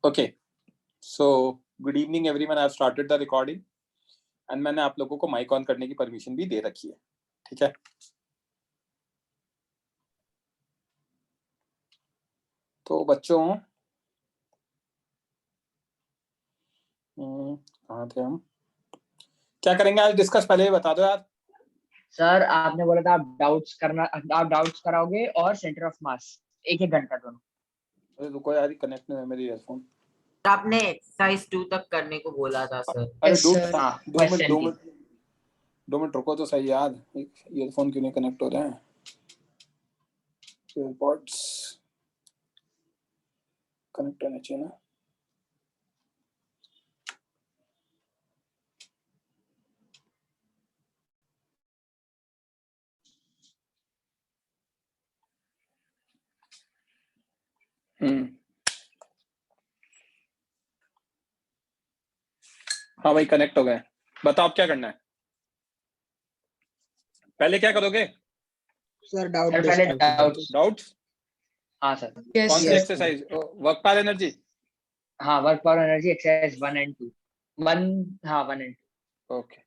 Okay, so good evening everyone. I've started the recording and मैंने आप लोगों को माइक ऑन करने की परमिशन भी दे रखी है, ठीक है? तो बच्चों, कहाँ थे हम? क्या करेंगे आज डिस्कस? पहले बता दो यार। सर आपने बोला था आप डाउट्स कराओगे और सेंटर ऑफ मास एक घंटा दोनों। अरे रुको यार, कनेक्ट नहीं है मेरी ईयरफोन। आपने एक्सरसाइज 2 तक करने को बोला था सर। अरे Yes, sir. दो मिनट रुको तो सही यार। ईयरफोन क्यों नहीं कनेक्ट हो रहे हैं? ईयरपॉड्स कनेक्ट होने चाहिए ना। हाँ भाई, कनेक्ट हो गए। बताओ आप क्या करना है। पहले क्या करोगे सर? डाउट्स। हाँ सर। कौन सी एक्सरसाइज? Work power energy. हाँ, work power energy exercise 1 and 2। 1 and 2। Okay,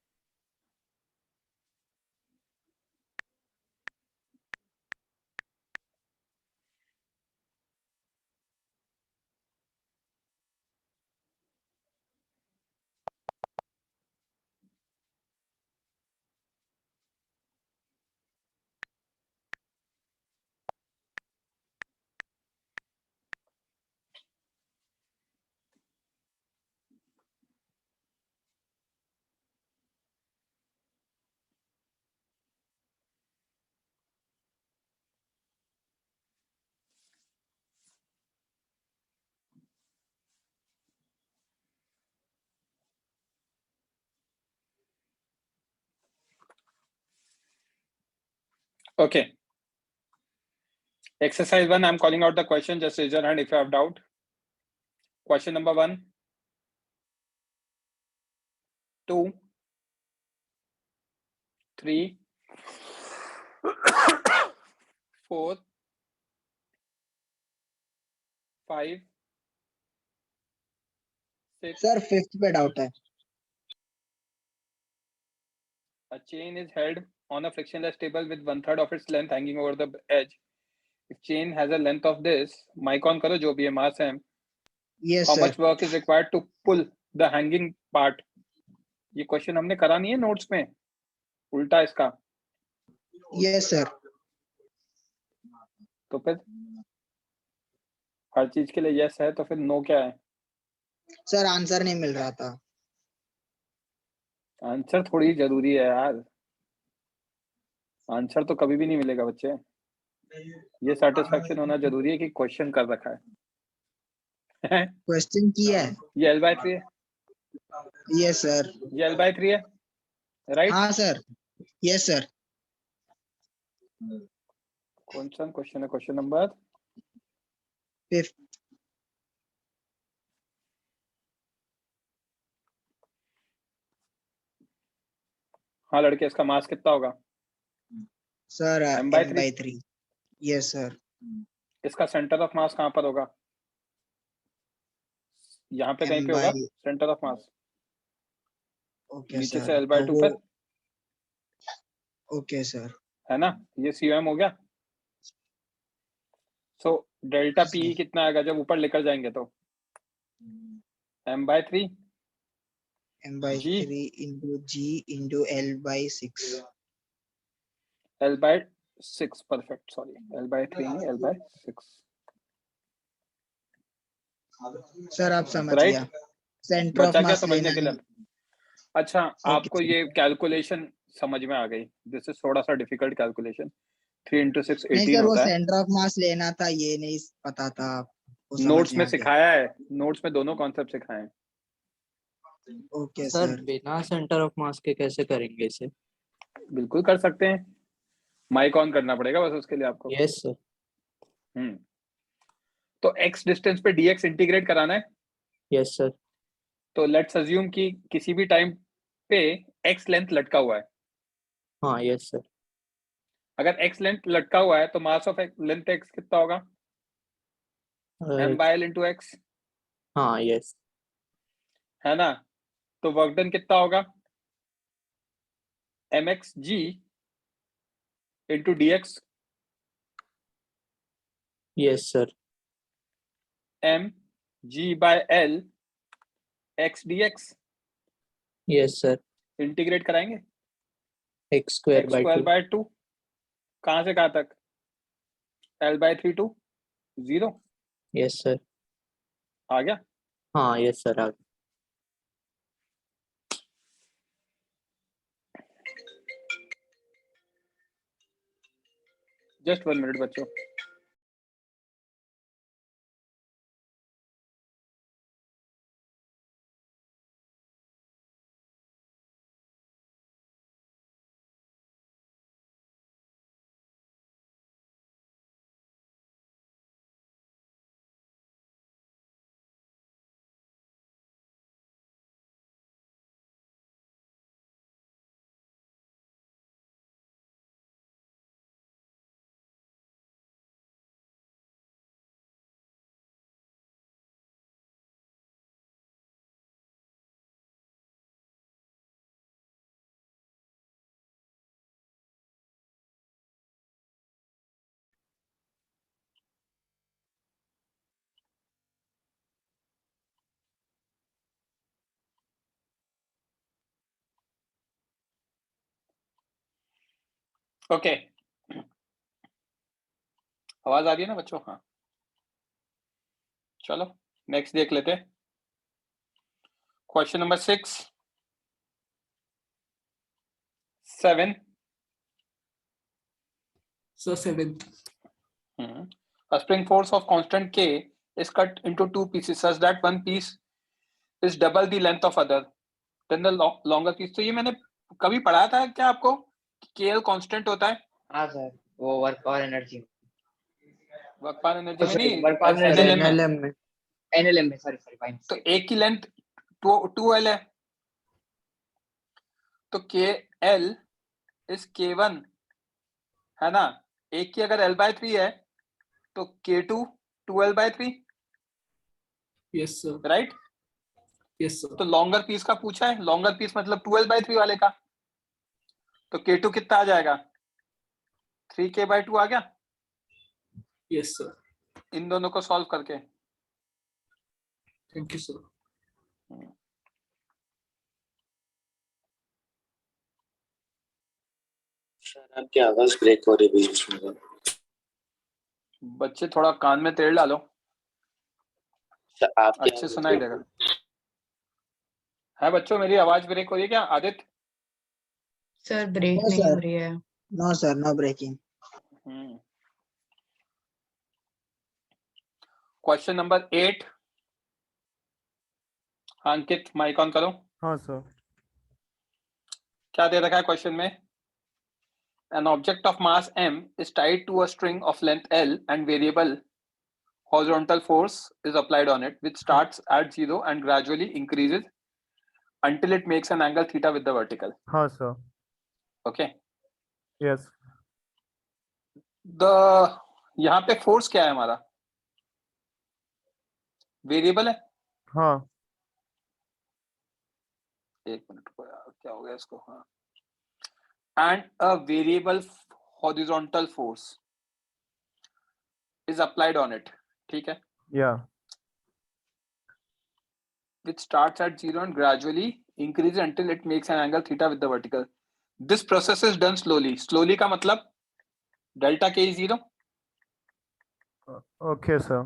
okay. Exercise 1, I'm calling out the question. Just raise your hand if you have doubt. Question number 1, 2, 3, 4, 5, 6. Sir fifth पे doubt है। A chain is held on a frictionless table with 1/3 of its length hanging over the edge. If chain has a length of this, mic on करो जो भी है, mass है. Yes How sir. much work is required to pull the hanging part? ये question हमने करा नहीं है नोट्स में, उल्टा इसका। Yes sir. तो फिर हर चीज के लिए यस है, तो फिर नो क्या है? सर आंसर नहीं मिल रहा था। आंसर थोड़ी जरूरी है यार, आंसर तो कभी भी नहीं मिलेगा बच्चे। ये सेटिस्फेक्शन होना जरूरी है कि क्वेश्चन कर रखा है। क्वेश्चन किया है। ये L/3 है। Yes sir. ये L/3 है, राइट? हाँ सर। Yes sir. कौन सा क्वेश्चन है? Question number fifth. हाँ लड़के, इसका मास कितना होगा? Sir m/3। Yes sir. इसका सेंटर ऑफ मास कहाँ पर होगा? यहाँ पे कहीं पे होगा सेंटर ऑफ मास। ओके नीचे सर। से L/2 पर। Okay sir. है ना, ये CM हो गया। सो डेल्टा P कितना आएगा जब ऊपर लेकर जाएंगे? तो m/3 m/3 into g into L/6। L/6 perfect. Sorry, L/3 नहीं, L/6। सर आप समझ Right? गया। सेंटर ऑफ बचा क्या मास समझने के लिए? अच्छा, आपको sir. ये कैलकुलेशन समझ में आ गई? दिस इज थोड़ा सा डिफिकल्ट कैलकुलेशन। 3 × 6 नहीं 18 सर, वो होता है। सेंटर ऑफ मास लेना था, ये नहीं पता था। नोट्स में सिखाया है, नोट्स में दोनों कॉन्सेप्ट सिखाए हैं। Okay sir sir. बिना सेंटर ऑफ मास के कैसे करेंगे इसे? बिल्कुल कर सकते हैं, माइक ऑन करना पड़ेगा बस उसके लिए आपको। Yes sir. तो x डिस्टेंस पे dx इंटीग्रेट कराना है। Yes sir. तो लेट्स अज्यूम कि किसी भी टाइम पे x लेंथ लटका हुआ है। हाँ यस सर। अगर x लेंथ लटका हुआ है तो मास ऑफ लेंथ x कितना होगा? m/l into x। हाँ यस है ना? तो वर्क डन कितना होगा? mx g into dx yes sir m g by l x dx. Yes sir integrate कराएंगे X square x by square two by 2, कहाँ से कहाँ तक? l by 3 to 0. Yes sir आ गया? हाँ यस सर आ just 1 minute बच्चों. Okay, आवाज आ रही है ना बच्चों? हाँ, चलो नेक्स्ट देख लेते हैं. Question number 6, 7. So seventh. A spring force of constant k is cut into 2 pieces such that one piece is double the length of other. Then the longer piece. तो ये मैंने कभी पढ़ा था क्या आपको? KL कांस्टेंट होता है. हाँ सर, वो वर्क और एनर्जी, वर्क पर एनर्जी में sorry, नहीं, work per energy NLM में. NLM में एनएलएम में, सॉरी सॉरी फाइन. तो एक की लेंथ 2L है, तो KL इज K1, है ना? एक की अगर L/3 है तो K2 2L/3, Yes sir. Right? Yes sir. तो लॉन्गर पीस का पूछा है, लॉन्गर पीस मतलब 2L/3 वाले का. तो K2 कितना आ जाएगा? 3K/2 आ गया Yes sir. इन दोनों को सॉल्व करके. Thank you sir. सर आपकी आवाज ब्रेक हो रही है बीच में. बच्चे थोड़ा कान में तेल डालो, सर आपकी अच्छे सुनाई देगा. है बच्चों, मेरी आवाज ब्रेक हो रही है क्या? आदित्य? सर ब्रेक No, नहीं sir. हो रही है. No, sir, no breaking. Question number 8. Ankit mic on करो. हाँ सर. क्या दे रखा है क्वेश्चन में? An object of mass m is tied to a string of length L and variable horizontal force is applied on it, which starts at 0 and gradually increases until it makes an angle theta with the vertical. हाँ sir. Okay. Yes. यहाँ पे force क्या है हमारा? Variable है. हाँ. एक minute को यार, क्या हो गया इसको? हाँ. And a variable horizontal force is applied on it. ठीक है? Yeah. Which starts at 0 and gradually increases until it makes an angle theta with the vertical. This process is done slowly. Slowly का मतलब delta k is 0. Okay sir.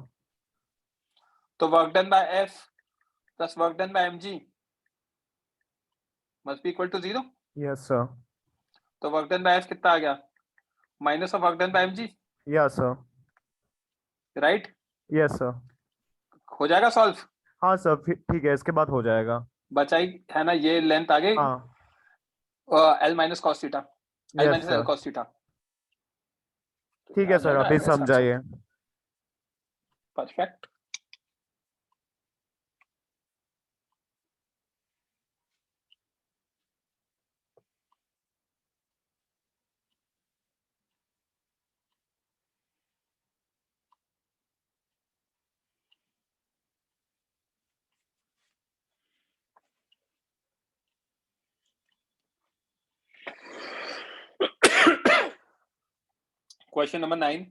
तो work done by F plus work done by mg must be equal to 0. Yes sir. तो work done by F कितना आ गया? Minus of work done by mg. Yeah sir. Right? Yes sir. हो जाएगा solve? हाँ sir, ठीक है, इसके बाद हो जाएगा. बचाई है ना, ये लेंथ आ गई. हाँ. L minus cos theta. L Yes minus sir. L cos theta. ठीक है सर, अभी समझाइए. Perfect. Question number 9.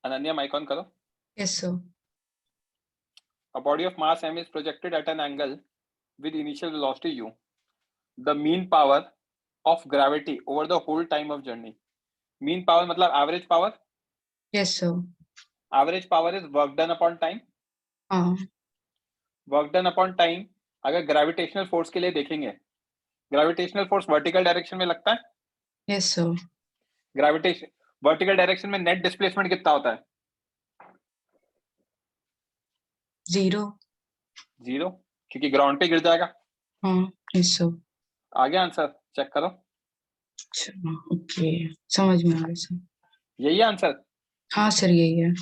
Ananya, mic on करो. Yes, sir. A body of mass m is projected at an angle with initial velocity u. The mean power of gravity over the whole time of journey. Mean power मतलब average power. Yes, sir. Average power is work done upon time. Work done upon time. अगर gravitational force के लिए देखेंगे, gravitational force vertical direction में लगता है. Yes, sir. Gravitation vertical direction में net displacement कितना होता है? 0. 0, क्योंकि ग्राउंड पे गिर जाएगा. Yes, sir. आगे आंसर चेक करो. ओके, समझ में आ रहा सर. यही आंसर. हाँ सर, यही है.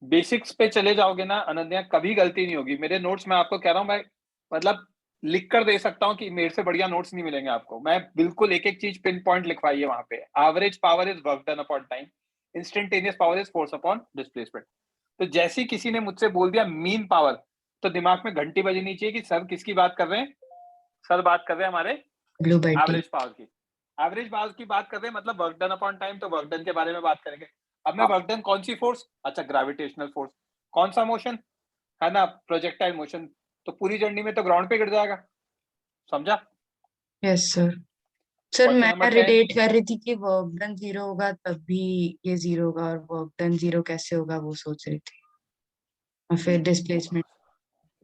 बेसिक्स पे चले जाओगे ना अनन्या, कभी गलती नहीं होगी. मेरे नोट्स मैं आपको कह रहा हूँ, मैं मतलब लिख कर दे सकता हूँ कि मेरे से बढ़िया नोट्स नहीं मिलेंगे आपको. मैं बिल्कुल एक एक चीज पिन पॉइंट लिखवाई है वहां पे. Average power is work done upon time, instantaneous power is force upon displacement. तो जैसे ही किसी ने मुझसे बोल दिया मीन पावर, तो दिमाग में घंटी बजनी चाहिए कि सर किसकी बात कर रहे हैं. सर बात कर रहे हैं हमारे blue by T. Average power की. एवरेज पावर की बात कर रहे हैं, मतलब वर्क डन अपॉन टाइम, तो वर्क डन के बारे में बात करेंगे. अब मैं वर्क डन कौन सी फोर्स, अच्छा ग्रेविटेशनल फोर्स. कौन सा मोशन है ना, प्रोजेक्टाइल मोशन. तो पूरी जर्नी में तो ग्राउंड पे गिर जाएगा. समझा? Yes sir. सर Question मैं number 10. रिलेट कर रही थी कि वर्क डन 0 होगा तब भी ये 0 होगा, और वर्क डन 0 कैसे होगा वो सोच रही थी. और फिर डिस्प्लेसमेंट.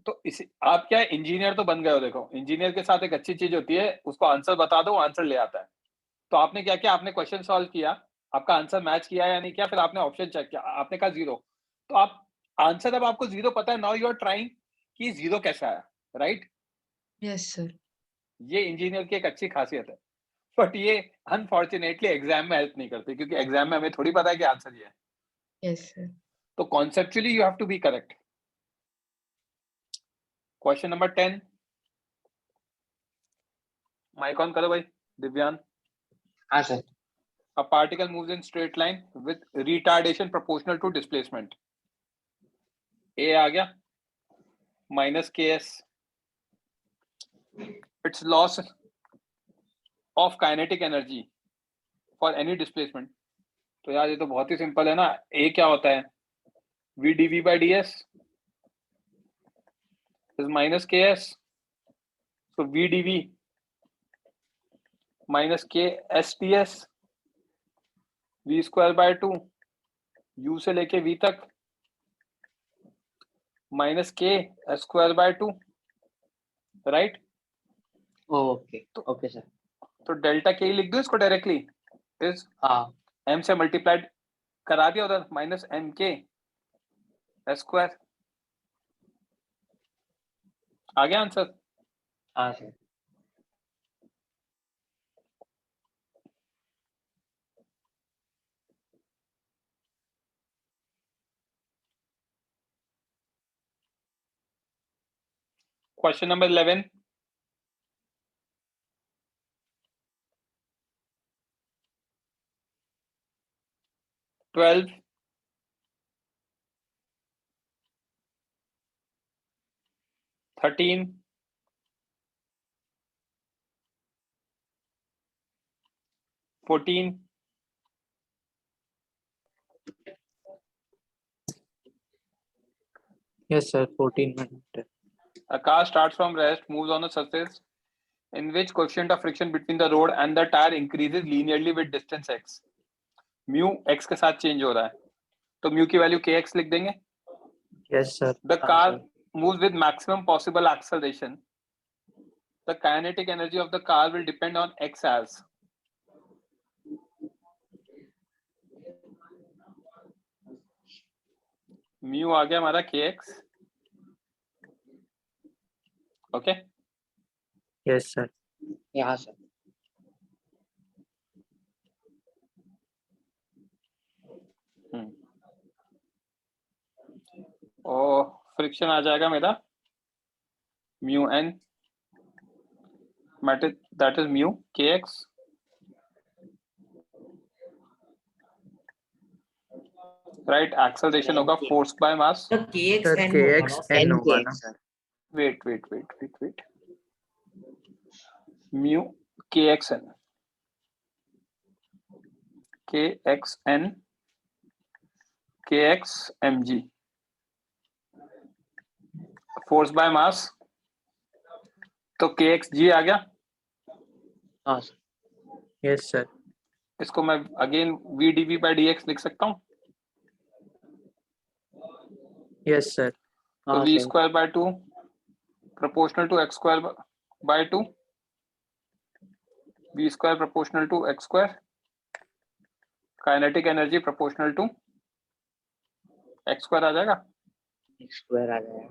तो इसी आप क्या इंजीनियर तो बन गए हो. देखो इंजीनियर के साथ एक अच्छी चीज होती है, उसको आंसर बता दो, आंसर ले आता है. तो आपने क्या किया, आपने क्वेश्चन सॉल्व किया, आपका आंसर मैच किया या नहीं किया, फिर आपने ऑप्शन चेक किया, आपने कहा 0. तो आप आंसर, अब आपको 0 पता है, नाउ यू आर ट्राइंग कि 0 कैसे आया. राइट? Yes sir. ये इंजीनियर की एक अच्छी खासियत है. बट ये अनफॉर्चुनेटली एग्जाम में हेल्प नहीं करती, क्योंकि एग्जाम में हमें थोड़ी पता है कि आंसर ये है. Yes sir. तो conceptually you have to be correct. Question number 10. Mic on करो भाई दिव्यान. हाँ sir. A particle moves in straight line with retardation proportional to displacement. A आ गया minus ks. Its loss of kinetic energy for any displacement. तो यार ये तो बहुत ही simple है ना. A क्या होता है, v dv by ds is minus ks. So v dv minus k s ds, v square by 2 u से लेके v तक minus k s square by 2. Right? Okay okay sir. तो डेल्टा के लिख दो इसको डायरेक्टली. इस हाँ m से मल्टीप्लाइड करा दिया उधर, माइनस एम के स्क्वायर. आ गया आंसर. हाँ sir. Question number 11. Twelve, 13, 14, Yes, sir. 14 minutes. a car starts from rest, moves on a surface in which coefficient of friction between the road and the tire increases linearly with distance x. Mu x के साथ change हो रहा है, तो mu की value kx लिख देंगे. Yes, sir. The car moves with maximum possible acceleration. The kinetic energy of the car will depend on x as. Mu आ गया हमारा kx. ओके. Yes, sir. यहाँ सर. और फ्रिक्शन आ जाएगा मेरा mu N, that is mu kx. Right? Acceleration होगा फोर्स बाय मास. तो kx Sir, n होगा kx ना? n होगा ना? Sir. Weight mu kx n. KXN KXmg force by mass, तो KXg आ गया। हाँ सर। Yes sir. इसको मैं अगेन VdV by dx लिख सकता हूँ। Yes sir. तो हाँ V sir. Square by 2 proportional to x square by 2, V square proportional to x square, kinetic energy proportional to x square आ जाएगा। स्क्वायर आ जाएगा।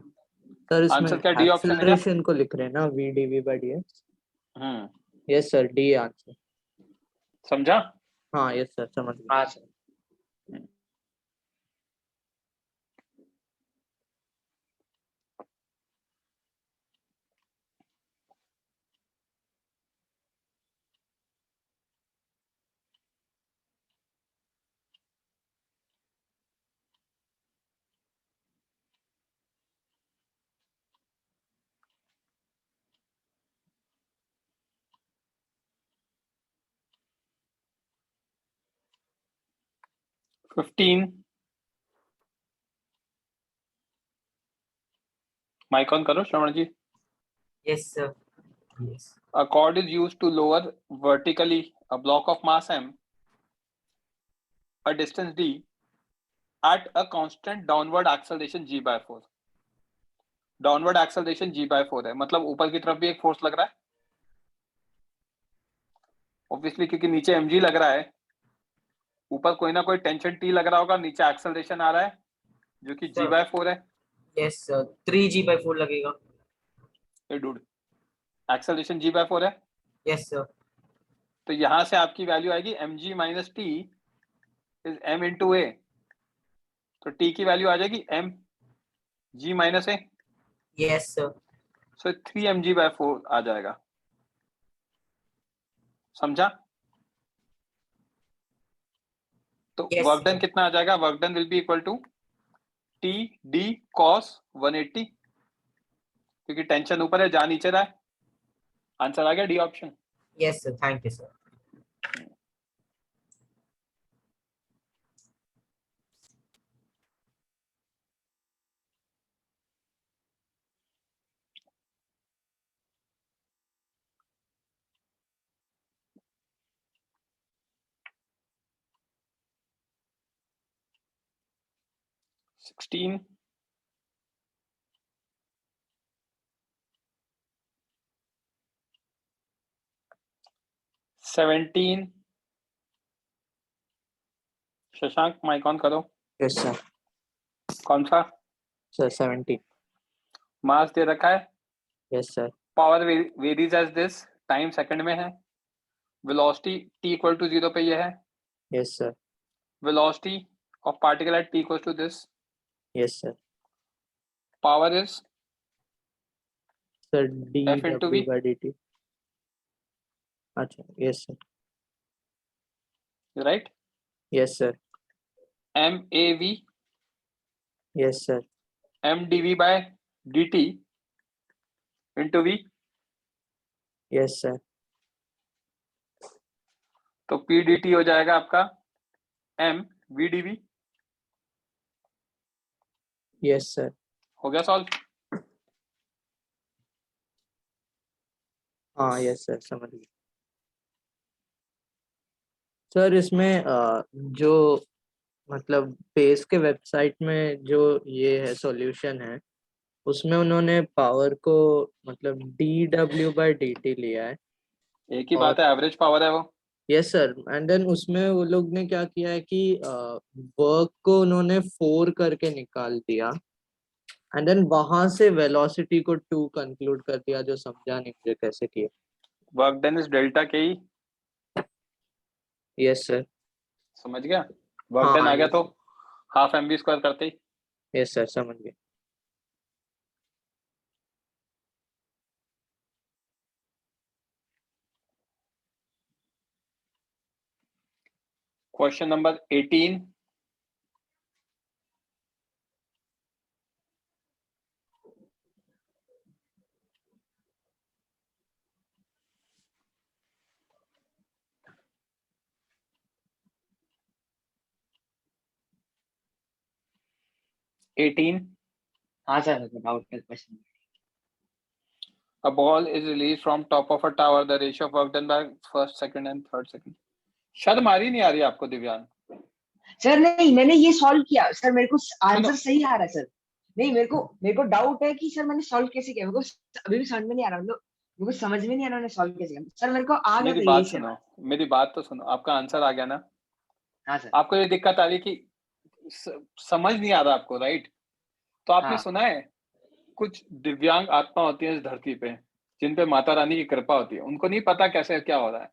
सर इसमें आंसर क्या डी ऑप्शन है क्या? एक्सेलरेशन को लिख रहे हैं ना, v d v by d x. Hmm, yes sir, D answer. समझा? हाँ यस सर, समझ गया। हाँ सर। फिफ्टीन, माइक ऑन करो श्रवण जी। Yes, sir. Yes. A cord is used to lower vertically a block of mass m a distance d at a constant downward acceleration g by 4। Downward acceleration g by 4 है, मतलब ऊपर की तरफ भी एक force लग रहा है ऑब्वियसली, क्योंकि नीचे mg लग रहा है, ऊपर कोई ना कोई टेंशन t लग रहा होगा, नीचे एक्सेलरेशन आ रहा है जो कि g Sir. by 4 है। Yes, sir. 3g/4 लगेगा। ए डूड, एक्सेलरेशन g by 4 है, Yes, sir. तो यहां से आपकी वैल्यू आएगी mg minus T is m into A, तो t की वैल्यू आ जाएगी m g minus A, Yes, sir. So 3 mg by 4 आ जाएगा। समझा? तो Yes, वर्क डन sir. कितना आ जाएगा? Work done will be equal to T D cos 180, क्योंकि टेंशन ऊपर है, जा नीचे रहा है। आंसर आ गया D option. Yes, sir. Thank you, sir. Sixteen, seventeen, Shashank mic on करो। Yes sir. कौन सा? सर 70। मास दे रखा है, yes sir. Power varies as this, time second में है, वेलोसिटी t इक्वल टू 0 पे ये है, yes sir. Velocity of particle at t equal to this, yes sir. Power is sir D F into W V। By D T. अच्छा yes sir. Right, yes sir. m a v yes sir. m dv by dt into v, yes sir. तो p dt हो जाएगा आपका m v dv। Yes sir. हो गया solve? हाँ yes sir, समझ गया। सर इसमें जो मतलब पेस के वेबसाइट में जो ये है सॉल्यूशन है, उसमें उन्होंने पावर को मतलब D W by D T लिया है। एक ही और बात है, एवरेज पावर है वो। यस सर, एंड देन उसमें वो लोग ने क्या किया है कि वर्क को उन्होंने 4 करके निकाल दिया, एंड देन वहां से वेलोसिटी को 2 कंक्लूड कर दिया, जो समझा नहीं मुझे कैसे किया। Work done is delta K E. Yes sir. समझ गया? वर्क हाँ डन आ गया yes, तो हाफ एम बी स्क्वायर करते ही। यस सर, समझ गया। Question number 18, 18. हाँ सर डाउट का question. A ball is released from top of a tower. The ratio of work done by first, second and third second. शर्म आ रही नहीं आ रही आपको दिव्यांग? सर नहीं मैंने ये सॉल्व किया सर, मेरे को आंसर सुनो। सही आ रहा है सर। नहीं मेरे को डाउट है कि सर मैंने सॉल्व कैसे किया, मेरे को अभी भी समझ में नहीं आ रहा, मतलब मेरे को समझ में नहीं आ रहा मैंने सॉल्व कैसे किया। सर मेरे को आ गया मेरी तो बात यही सर। सुनो, मेरी बात तो सुनो। आपका आंसर आ गया ना? हाँ सर। आपको ये दिक्कत आ रही कि समझ नहीं आ रहा आपको, राइट? तो आपने हाँ। सुना है कुछ दिव्यांग आत्मा होती है इस धरती पे जिन पे माता रानी की कृपा होती है, उनको नहीं पता कैसे क्या हो रहा है,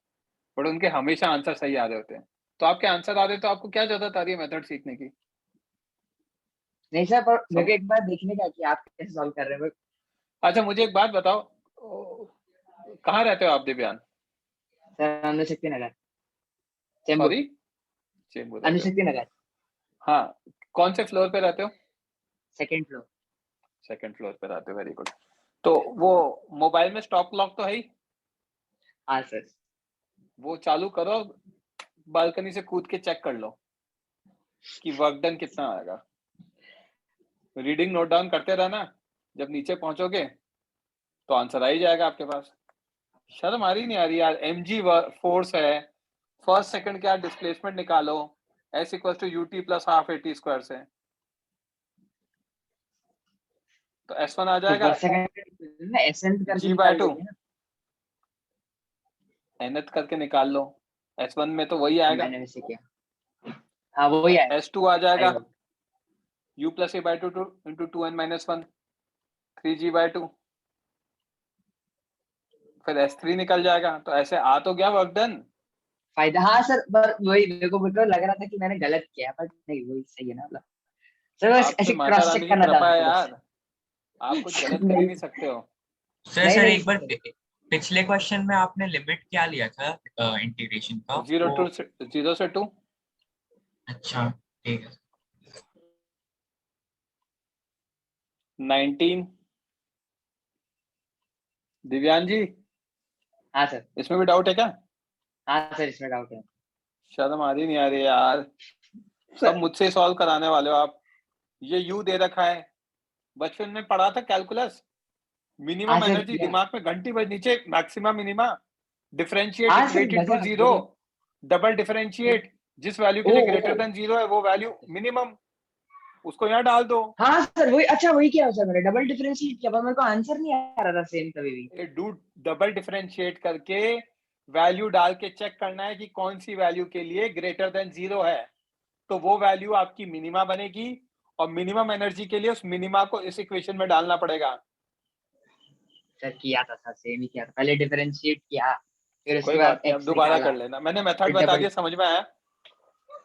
बट उनके हमेशा आंसर सही आ रहे होते हैं। तो आपके आंसर आ रहे तो आपको क्या जरूरत आ रही है मेथड सीखने की? नहीं सर पर मेरे को एक बार देखने का कि आप कैसे सॉल्व कर रहे हो। अच्छा मुझे एक बात बताओ, कहाँ रहते हो आप दिव्यांग? सर अनुशक्ति नगर, चेंबूर, सॉरी, चेंबूर रहते हो? अनुशक्ति नगर, हाँ, कौन से फ्लोर पे रहते हो? Second floor. सेकंड फ्लोर पे रहते हो, वेरी गुड। तो वो मोबाइल में स्टॉप क्लॉक तो है ही, हाँ सर। वो चालू करो, बालकनी से कूद के चेक कर लो कि वर्क डन कितना आएगा। रीडिंग नोट डाउन करते रहना, जब नीचे पहुंचोगे तो आंसर आ ही जाएगा आपके पास। शर्म आ रही नहीं आ रही यार? mg फोर्स है, फर्स्ट सेकंड क्या डिस्प्लेसमेंट निकालो, s equal to ut plus half at square से, तो s1 आ जाएगा सेकंड एसेंट करके g निकाल by 2, लोगे ना। nth करके निकाल लो, s1 में तो वही आएगा, मैंने वैसे किया। हाँ वही है। s2 आ जाएगा u plus a by 2 into 2n minus 1, 3g by 2, फिर s3 निकल जाएगा। तो ऐसे आ तो गया वर्क डन। फायदा। हाँ सर पर वही मेरे को लग रहा था कि मैंने गलत किया, बट नहीं वही सही है ना, मतलब सर बस आप पे ऐसे माता क्रॉस रानी चेक की करना था कृपा है मेरे को बस। यार, आप कुछ गलत कर ही नहीं सकते हो। सर नहीं, सर नहीं, एक बार पिछले क्वेश्चन में आपने लिमिट क्या लिया था इंटीग्रेशन का? 0 से 2। अच्छा ठीक है। 19। दिव्यांग जी, हाँ सर। इसमें भी डाउट है क्या? हाँ सर इसमें डाउट है। शर्म आ रही नहीं आ रही यार? सब मुझसे सॉल्व कराने वाले हो आप। ये u दे रखा है, बचपन में पढ़ा था कैलकुलस, मिनिमम हाँ सर एनर्जी किया। दिमाग में घंटी बज नीचे, मैक्सिमम मिनिमा, डिफरेंशिएट हाँ सर इक्वेटेड टू लगा जीरो, डबल डिफरेंशिएट, जिस वैल्यू के लिए ग्रेटर देन जीरो है वो वैल्यू मिनिमम, उसको यहाँ डाल दो। हाँ सर वही। अच्छा वही किया सर मैंने, डबल डिफरेंशिएट किया, पर मेरे को आंसर नहीं आ रहा था सेम कभी भी। डू डबल डिफरेंशिएट करके वैल्यू डाल के चेक करना है कि कौन सी वैल्यू के लिए ग्रेटर देन जीरो है, तो वो वैल्यू आपकी मिनिमा बनेगी, और मिनिमम एनर्जी के लिए उस मिनिमा को इस इक्वेशन में डालना पड़ेगा। सर किया था सर, सेम ही किया था, पहले डिफरेंशिएट किया फिर उसके कोई बाद बात नहीं, अब एक्स दोबारा निकाला कर लेना, मैंने मेथड फिर बता डबल। दिया, समझ में आया?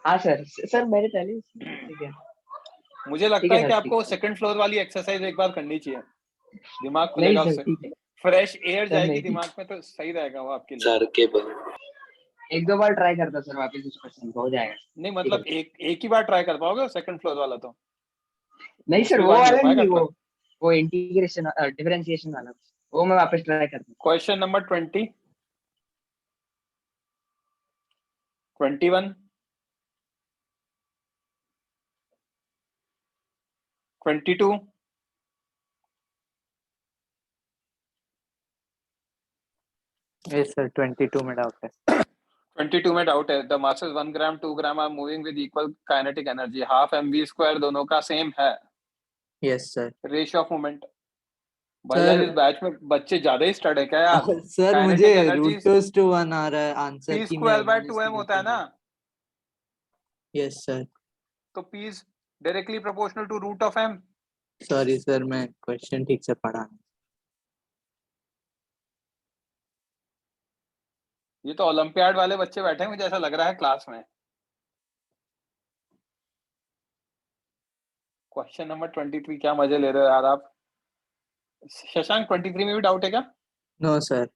हाँ सर सर मैंने पहले ठीक है। मुझे ठीक लगता है है कि सर, आपको ठीक है। सेकंड फ्लोर वाली एक्सरसाइज एक बार करनी चाहिए, दिमाग नहीं खुलेगा सर उससे, ठीक है फ्रेश एयर सर, जाएगी नहीं दिमाग में, तो सही रहेगा वो आपके लिए। सर के एक दो बार ट्राई करता सर वापस उस क्वेश्चन को, हो जाएगा। नहीं मतलब एक ही बार ट्राई कर पाओगे सेकंड फ्लोर वाला, तो नहीं सर दूसरी वो बार नहीं हो वाला पाएगा नहीं, ट्राई। वो इंटीग्रेशन डिफरेंशिएशन वाला, वो मैं वापस ट्राई करता हूँ। क्वेश्चन नंबर 20, 21, 22, यस सर 22 में डाउट है। 22 में डाउट है। The masses 1 gram 2 gram are moving with equal kinetic energy, half mv square दोनों का सेम है, yes sir. Ratio of movement. भाई यार इस बैच में बच्चे ज्यादा ही स्टड है क्या यार? सर मुझे काइनेटिक एनर्जी √2/1 आ रहा है आंसर p की, स्क्वायर बाय 2m होता है ना, यस सर। तो p is directly proportional to root of m। Sorry sir मैं क्वेश्चन ठीक से पढ़ा नहीं। ये तो ओलंपियाड वाले बच्चे बैठे हैं, मुझे ऐसा लग रहा है क्लास में। क्वेश्चन नंबर 23, क्या मजे ले रहे हो यार आप? शशांक 23 में भी डाउट है क्या? No sir.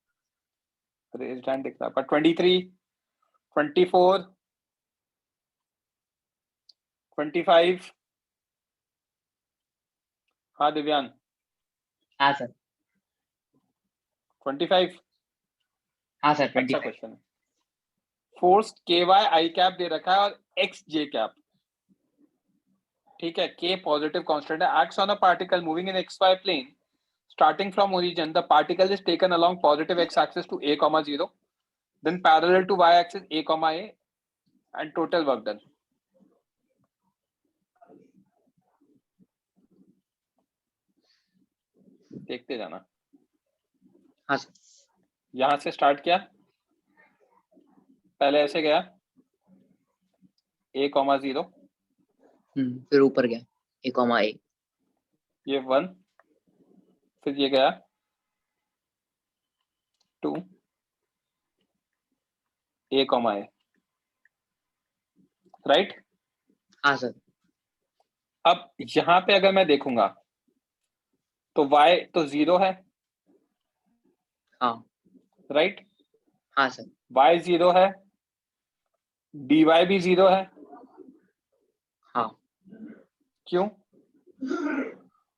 रेज्ड हैंड दिख रहा है, पर 23, 24, 25। हाँ दिव्यांग, हाँ सर। 25। हाँ सर अच्छा 25। क्वेश्चन है। फोर्स ky i कैप दे रखा है और x j कैप, ठीक है, k positive constant है, acts on a particle moving in xy plane starting from origin. The particle is taken along positive x axis to a comma 0, then parallel to y axis a comma a, and total work done. देखते जाना। हाँ sir. यहां से start किया, पहले ऐसे गया a comma 0, फिर ऊपर गया a comma a, ये 1, फिर ये गया 2, a comma a, राइट। हाँ सर। अब यहां पे अगर मैं देखूंगा तो y तो 0 है, हाँ राइट। हाँ सर। y 0 है, dy भी 0 है, हाँ क्यों?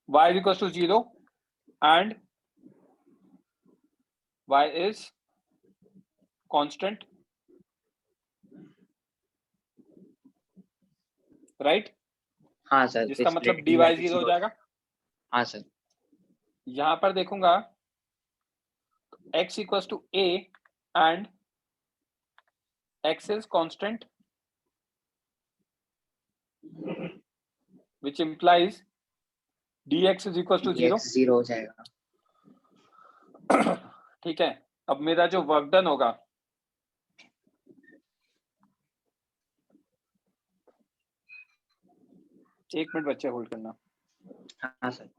y is equals to 0 and y is constant, right. हाँ सर। जिसका मतलब dy dy 0 हो जाएगा। हाँ सर। यहां पर देखूंगा x equals to a and x is constant, which implies dx is equals to 0। dx 0 हो जाएगा। ठीक है, अब मेरा जो वर्क डन होगा, एक मिनट बच्चे होल्ड करना। हाँ sir.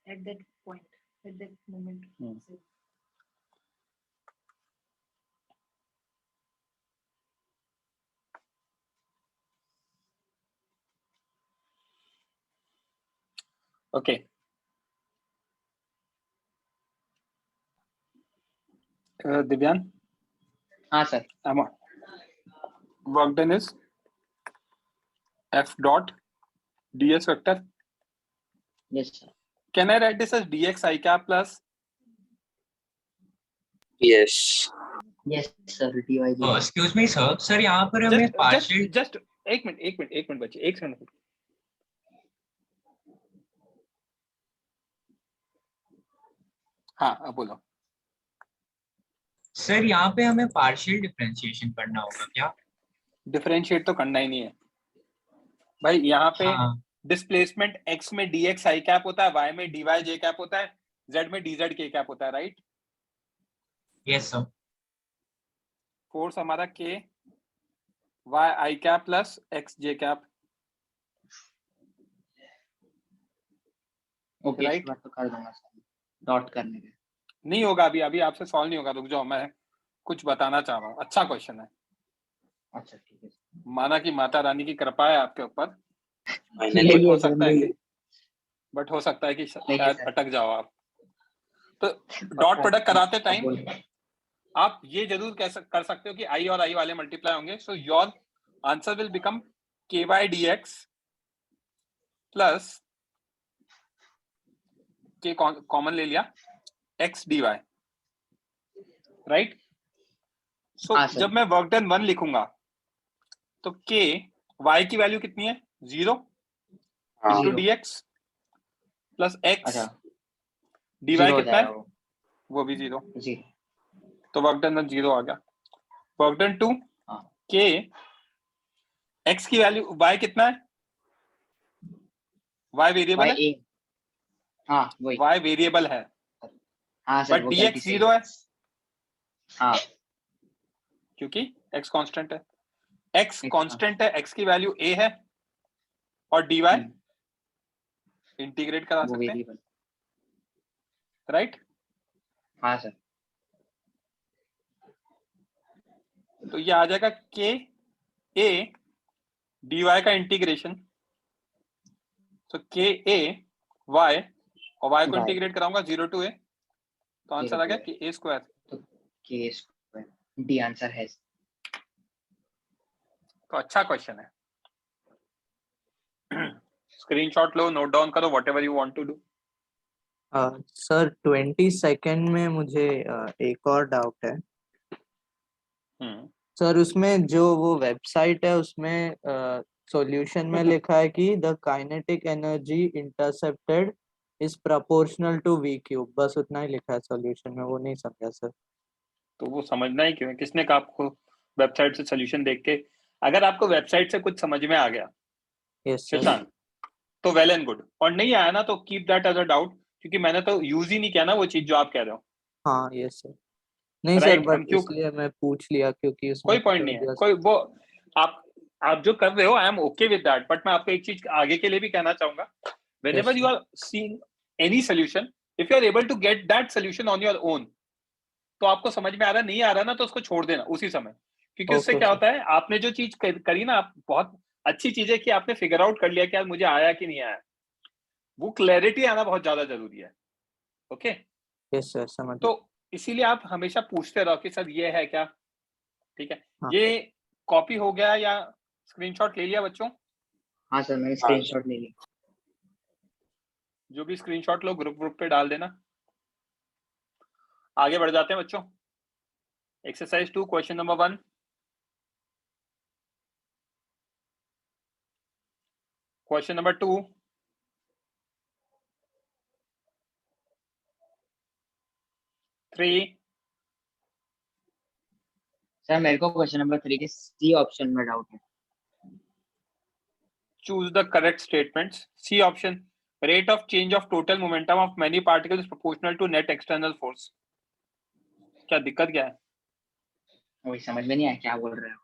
At that point, at that moment. Okay, Divyan. हाँ sir. Work done is f dot ds vector. यस सर। Can I write this as dx I cap plus? Yes sir. dy excuse me sir, sir यहाँ पर हमें partial just एक minute बच्चे, एक second. हाँ, अब बोलो। सर यहाँ पे हमें पार्शियल डिफरेंशिएशन करना होगा क्या? डिफरेंशिएट तो करना ही नहीं है भाई। यहाँ पे हाँ डिस्प्लेसमेंट x में dx I कैप होता है, y में dy j कैप होता है, z में dz k कैप होता है, राइट। Yes sir. फोर्स हमारा k y I cap plus x j cap, okay Right. इस बार तो कर दूंगा सर, डॉट करने के। नहीं होगा अभी आपसे सॉल्व नहीं होगा, रुक जाओ, मैं कुछ बताना चाह रहा हूँ। अच्छा क्वेश्चन है, अच्छा ठीक है। माना कि माता रानी की कृपा है आपके ऊपर, नहीं हो है सर, सकता है नहीं कि बट हो सकता है कि नहीं शायद सर। अटक जाओ आप। तो डॉट प्रोडक्ट कराते टाइम बोल। आप ये जरूर कर सकते हो कि i और i वाले मल्टीप्लाई होंगे, so your answer will become k by dx plus k common ले लिया x dy, राइट? सो हाँ, सर। जब मैं वर्क डन 1 लिखूंगा तो k y की वैल्यू कितनी है? 0 into Zero. dx plus x अच्छा, dy zero हो कितना है? जाएगा वो भी 0, जी। तो वर्क डन 1 0 आ गया। वर्क डन 2 हाँ। k x की वैल्यू y कितना है? y वेरिएबल है, Y A। हाँ, वही। y वेरिएबल है, हाँ सर, बट वो गलती dx से। 0 है हाँ, क्योंकि x कांस्टेंट है। x X कांस्टेंट है, x की वैल्यू a है, और dy इंटीग्रेट करा वो सकते हैं, वेरिएबल। राइट? हाँ सर। तो ये आ जाएगा k a dy का इंटीग्रेशन, तो k a y, और y को Y। इंटीग्रेट कराऊंगा 0 टू a, तो आंसर 0 आ to गया A। कि a स्क्वायर। तो K square। D आंसर है। तो अच्छा क्वेश्चन है। स्क्रीनशॉट लो, नोट डाउन करो, whatever you want to do. Sir 22nd में मुझे एक और डाउट है सर। उसमें जो वो वेबसाइट है उसमें सॉल्यूशन में लिखा है कि the kinetic energy intercepted is proportional to v cube, बस उतना ही लिखा है सॉल्यूशन में, वो नहीं समझा सर। तो वो समझना ही क्यों है? किसने कहा आपको वेबसाइट से सोल्यूशन देख के? अगर आपको वेबसाइट से कुछ समझ में आ गया यस सर। शशांक, तो वेल एंड गुड, और नहीं आया ना तो keep that as a doubt, क्योंकि मैंने तो यूज ही नहीं किया ना वो चीज जो आप कह रहे हो, हाँ यस सर। नहीं सर, राइट? हम बट क्यों, इसलिए मैं पूछ लिया क्योंकि उसमें कोई पॉइंट नहीं है, कोई वो आप जो कर रहे हो, I am okay with that, but मैं आपको एक चीज आगे के लिए भी कहना चाहूंगा, whenever Yes, you are seeing any solution, if you are able to get that solution on your own, तो आपको समझ में आ रहा नहीं आ रहा ना, तो उसको छोड़ देना उसी समय, क्योंकि उससे Okay, क्या sir. होता है, आपने जो चीज करी ना, आप बहुत अच्छी चीज है कि आपने फिगर आउट कर लिया कि यार मुझे आया कि नहीं आया, वो क्लैरिटी आना बहुत ज्यादा जरूरी है। ओके, Yes, sir, समझ तो इसीलिए आप हमेशा पूछते रहो कि सर ये है क्या, ठीक है? हाँ। ये कॉपी हो गया या स्क्रीनशॉट ले लिया बच्चों? हाँ सर, मैंने स्क्रीनशॉट ले लिया। जो भी स्क्रीनशॉट लो ग्रुप पे डाल देना। आगे बढ़ जाते हैं बच्चों। Exercise 2 question number 1। Question number 2, sir मेरे को क्वेश्चन नंबर 3 के सी ऑप्शन में डाउट है। choose the correct statements. C option, rate of change of total momentum of many particles is proportional to net external force. क्या दिक्कत क्या है? वही समझ में नहीं आया क्या बोल रहे हो।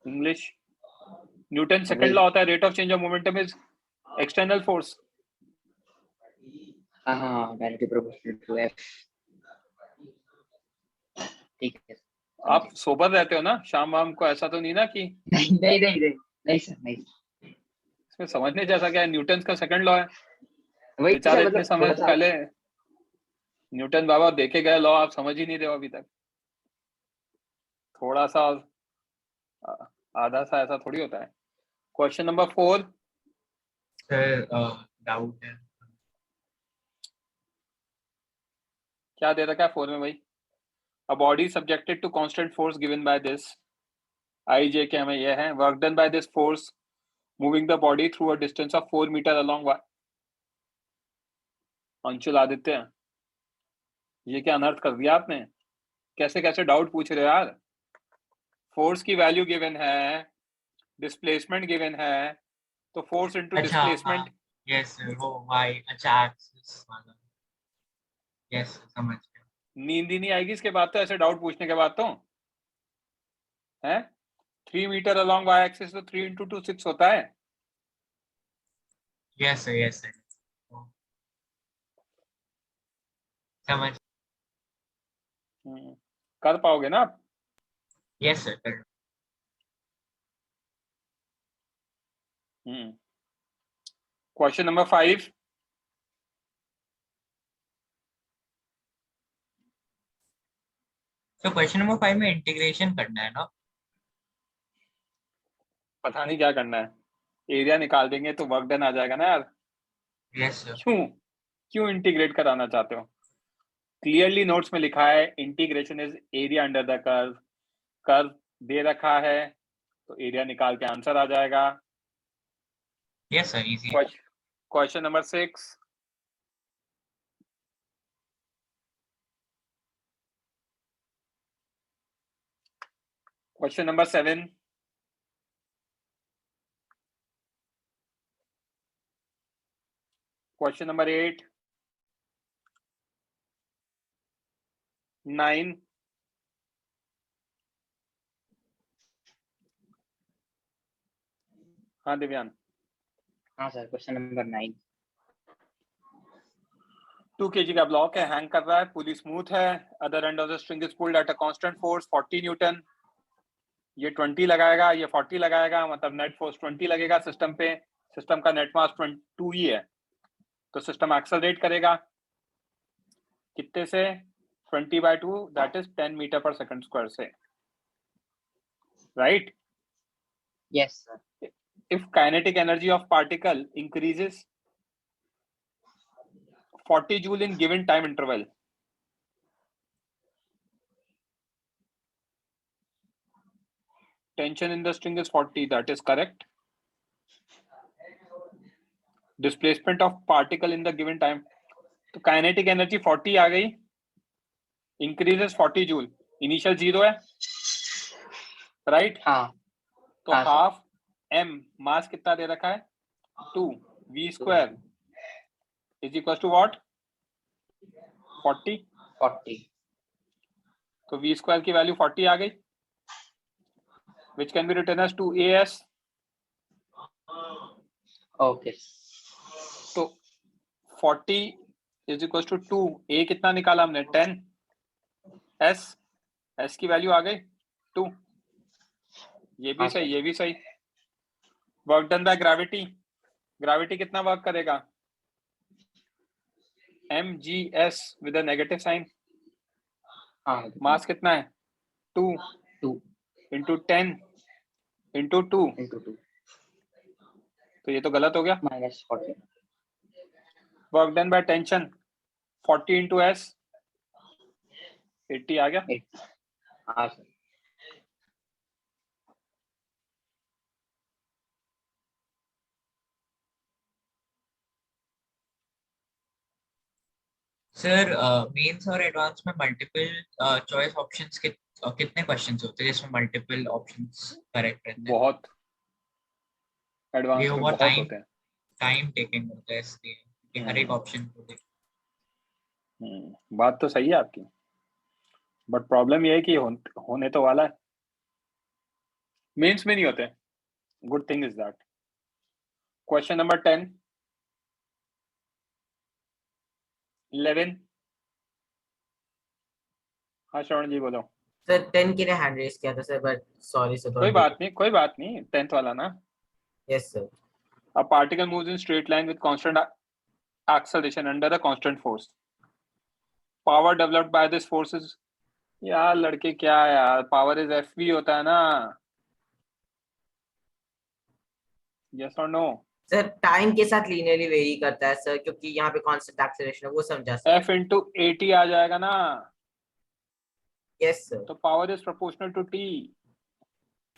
इंग्लिश, न्यूटन सेकंड लॉ होता है, rate of change of momentum is external force. हाँ हाँ, डायरेक्टली प्रोपोर्शनल टू एफ। ठीक है। आप सोबर रहते हो ना शाम वाम को? ऐसा तो नहीं ना कि नहीं नहीं नहीं नहीं, नहीं सर नहीं। इसमें समझने जैसा क्या है? न्यूटन का सेकंड लॉ है, वही बेचारे सर, इतने मतलब समय थोड़ा सा पहले न्यूटन बाबा देखे गए लॉ, आप समझ ही नहीं रहे हो अभी तक। थोड़ा सा आधा सा ऐसा थोड़ी होता है। क्वेश्चन नंबर 4, सर डाउट है। क्या दे रखा है 4 में भाई? A body subjected to constant force given by this I J के हमें ये है, work done by this force moving the body through a distance of 4 meter along y। Anshul Aditya, ये क्या अनर्थ कर दिया आपने? कैसे कैसे डाउट पूछ रहे हो यार? फोर्स की वैल्यू गिवन है, डिस्प्लेसमेंट गिवन है, तो फोर्स इनटू अच्छा डिस्प्लेसमेंट। यस सर, वो वाई अच्छा एक्सिस वाला। यस समझ गया। नींद ही नहीं आएगी इसके बाद तो, ऐसे डाउट पूछने के बाद तो है। 3 मीटर अलॉन्ग वाई एक्सिस तो 3 into 2 6 होता है। यस सर, यस सर, समझ। कर पाओगे ना आप? Yes sir. क्वेश्चन नंबर 5, तो क्वेश्चन नंबर 5 में इंटीग्रेशन करना है ना? पता नहीं क्या करना है, एरिया निकाल देंगे तो वर्क डन आ जाएगा ना यार। Yes, sir. क्यों इंटीग्रेट कराना चाहते हो? क्लियरली नोट्स में लिखा है integration is area under the curve, curve दे रखा है तो एरिया निकाल के आंसर आ जाएगा। Yes, sir. Easy. Question number 6, question number 7, question number 8, 9, हाँ दिव्यान। हाँ सर, क्वेश्चन नंबर 9। 2 kg का ब्लॉक है, हैंग कर रहा है, पुली स्मूथ है, other end of the string is pulled at a constant force 40 Newton. ये 20 लगाएगा, ये 40 लगाएगा, मतलब नेट फोर्स 20 लगेगा सिस्टम पे। सिस्टम का नेट मास 2 ही है, तो सिस्टम एक्सेलरेट करेगा कितने से? 20/2, दैट इज 10 मीटर पर सेकंड स्क्वायर से, right? Yes sir. If kinetic energy of particle increases 40 joule in given time interval, tension in the string is 40, that is correct. Displacement of particle in the given time, तो kinetic energy 40 आ गई, increases 40 joule, initial 0 है, right? हाँ तो हाँ, half m, मास कितना दे रखा है? 2, v square is equal to what? 40। 40। तो v स्क्वायर की वैल्यू 40 आ गई, which can be written as 2as। Okay. तो 40 इज इक्वल टू 2, a कितना निकाला हमने? 10, s की वैल्यू आ गई 2। ये भी सही, ये भी सही। Work done by gravity, gravity कितना वर्क करेगा? mgs with a negative sign. हाँ, मास कितना है? 2 2 इंटू 10 इंटू 2, into 2 तो ये तो गलत हो गया। -40। Work done by tension 40 into s, 80 आ गया। हाँ सर। सर मेंस और एडवांस में मल्टीपल चॉइस ऑप्शंस कितने क्वेश्चंस होते हैं जिसमें मल्टीपल ऑप्शंस करेक्ट रहते हैं? बहुत, एडवांस ये में ओवर बहुत होते हैं। टाइम टेकिंग होता है इसलिए कि हर एक ऑप्शन को बात तो सही है आपकी, बट प्रॉब्लम ये है कि होने तो वाला है, मेंस में नहीं होते। Good thing is that. Question number 10, 11, हाँ श्रवण जी बोलो। सर 10 के लिए हैंड रेज किया था सर, बट सॉरी सर। कोई बात नहीं, कोई बात नहीं, 10th वाला ना। Yes sir. A particle moves in straight line with constant acceleration under a constant force. Power developed by this force is, यार लड़के क्या यार, पावर इज Fv होता है ना, yes or no? Sir time के साथ लीनियरली वेरी करता है सर, क्योंकि यहाँ पे कांस्टेंट एक्सेलरेशन है, वो समझा सर। F into at आ जाएगा ना। Yes sir. तो power is proportional to t।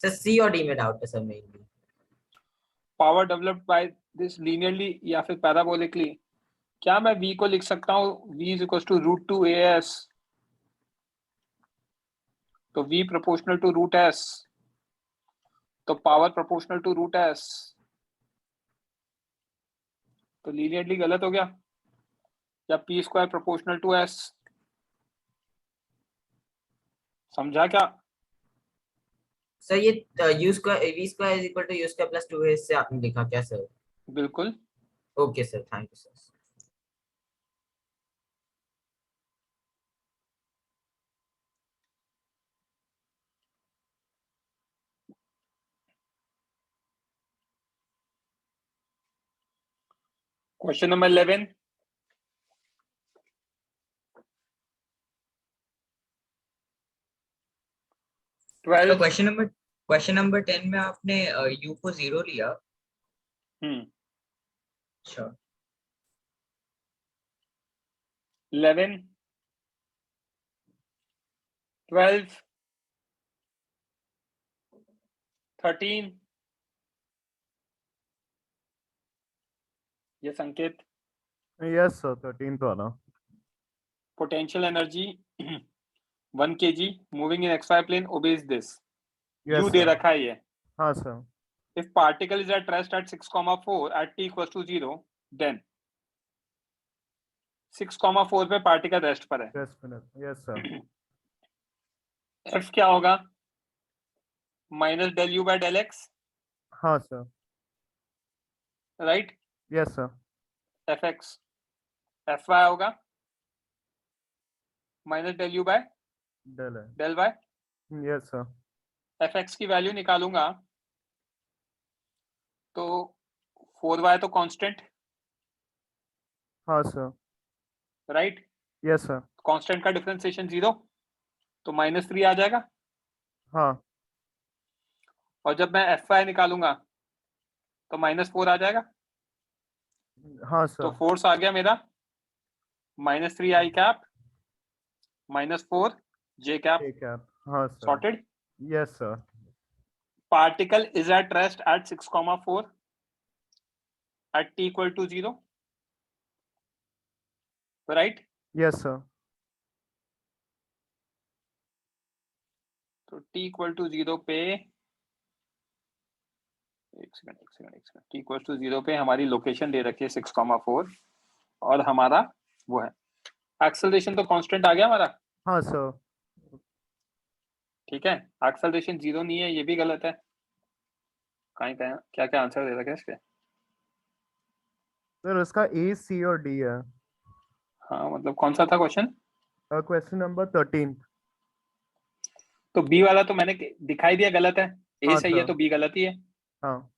Sir C और डी में डाउट है sir mainly. Power developed by this linearly या फिर पैराबोलिकली, क्या मैं v को लिख सकता हूँ v is equal to √2as, तो v प्रोपोर्शनल टू √s, तो पावर प्रोपोर्शनल टू √s, तो लीनियरली गलत हो गया। या p square proportional to s, समझा क्या? सर ये u square v square is equal to u square plus 2a से आपने लिखा क्या सर? बिल्कुल। Okay sir, thank you sir. Question number 11, question number question number 10 में आपने u को 0 लिया। अच्छा 11 12 13 ये संकेत यस सर 13th वाला। potential energy 1 kg moving in xy plane obeys this yes u they sir. रखा है ये। हाँ sir. if particle is at rest at 6,4 at t equals to 0 then 6,4 पे पार्टिकल रेस्ट पर है। Yes sir. f क्या होगा minus del U by del X हाँ sir. Right. Yes sir. F X F Y होगा minus del U by del है। Del Y. Yes sir. F X की value निकालूंगा तो 4y तो कांस्टेंट हाँ sir. Right. Yes sir. Constant का differentiation 0 तो -3 आ जाएगा। हाँ। और जब मैं एफ वाई निकालूंगा तो -4 आ जाएगा। हाँ तो सर। फोर्स आ गया मेरा -3 आई कैप -4 जे कैप। ठीक है। हाँ sir. Sorted. Yes sir. particle is at rest at 6,4 at t equal to 0 right। Yes sir. तो t equal to 0 पे एक सेकंड t equal to 0 पे हमारी लोकेशन दे रखी है 6,4 और हमारा वो है एक्सेलरेशन तो कांस्टेंट आ गया हमारा। हाँ सर। ठीक है एक्सेलरेशन 0 नहीं है ये भी गलत है। कहीं कहीं क्या क्या आंसर दे रखा है इसके। सर उसका ए सी और डी है। हाँ मतलब कौन सा था क्वेश्चन। Question number 13। तो बी वाला तो मैंने दिखाई दिया गलत है। ए हाँ सही है सर। तो बी गलत ही है। हाँ।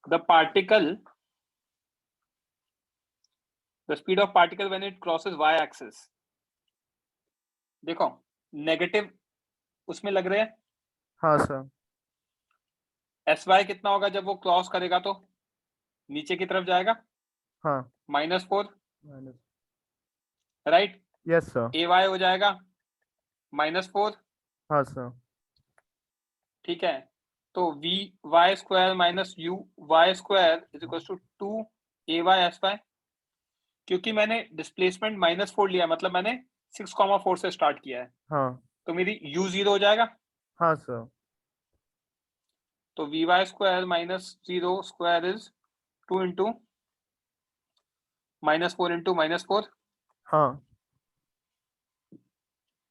the particle the speed of particle when it crosses y axis देखो नेगेटिव उसमें लग रहे हैं। हाँ सर। एस वाई कितना होगा जब वो क्रॉस करेगा तो नीचे की तरफ जाएगा हाँ। -4 minus. Right. Yes sir. A Y हो जाएगा -4। हाँ सर। ठीक है तो we Y square minus U Y square is equal to 2 A Y S Y. क्योंकि मैंने डिस्प्लेसमेंट -4 लिया मतलब मैंने 6,4 से स्टार्ट किया है हाँ। तो मेरी u 0 हो जाएगा। हाँ सर। तो we Y square -0 square is 2 into -4 into -4। हाँ।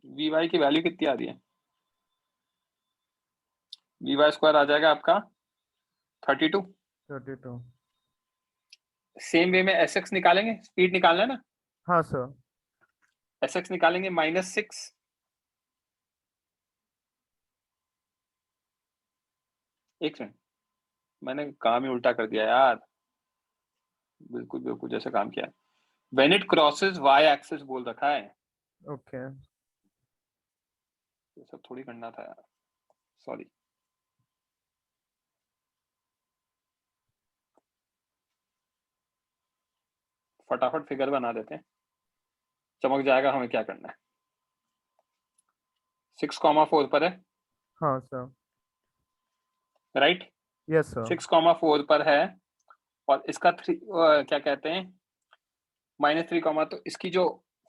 वी वाई की वैल्यू कितनी आ रही है वी वाई स्क्वायर आ जाएगा आपका 32। 32। सेम वे में एस एक्स निकालेंगे स्पीड निकालना है ना। हाँ सर। एस एक्स निकालेंगे -6 एक सेकंड मैंने काम ही उल्टा कर दिया यार। बिल्कुल बिल्कुल जैसे काम किया when it crosses y axis बोल रखा है। ओके। ये सब थोड़ी करना था यार सॉरी। फटाफट फिगर बना देते हैं चमक जाएगा हमें क्या करना है। 6,4 पर है हाँ सर। राइट। Yes sir. 6,4 पर है और इसका क्या कहते हैं -3 तो इसकी जो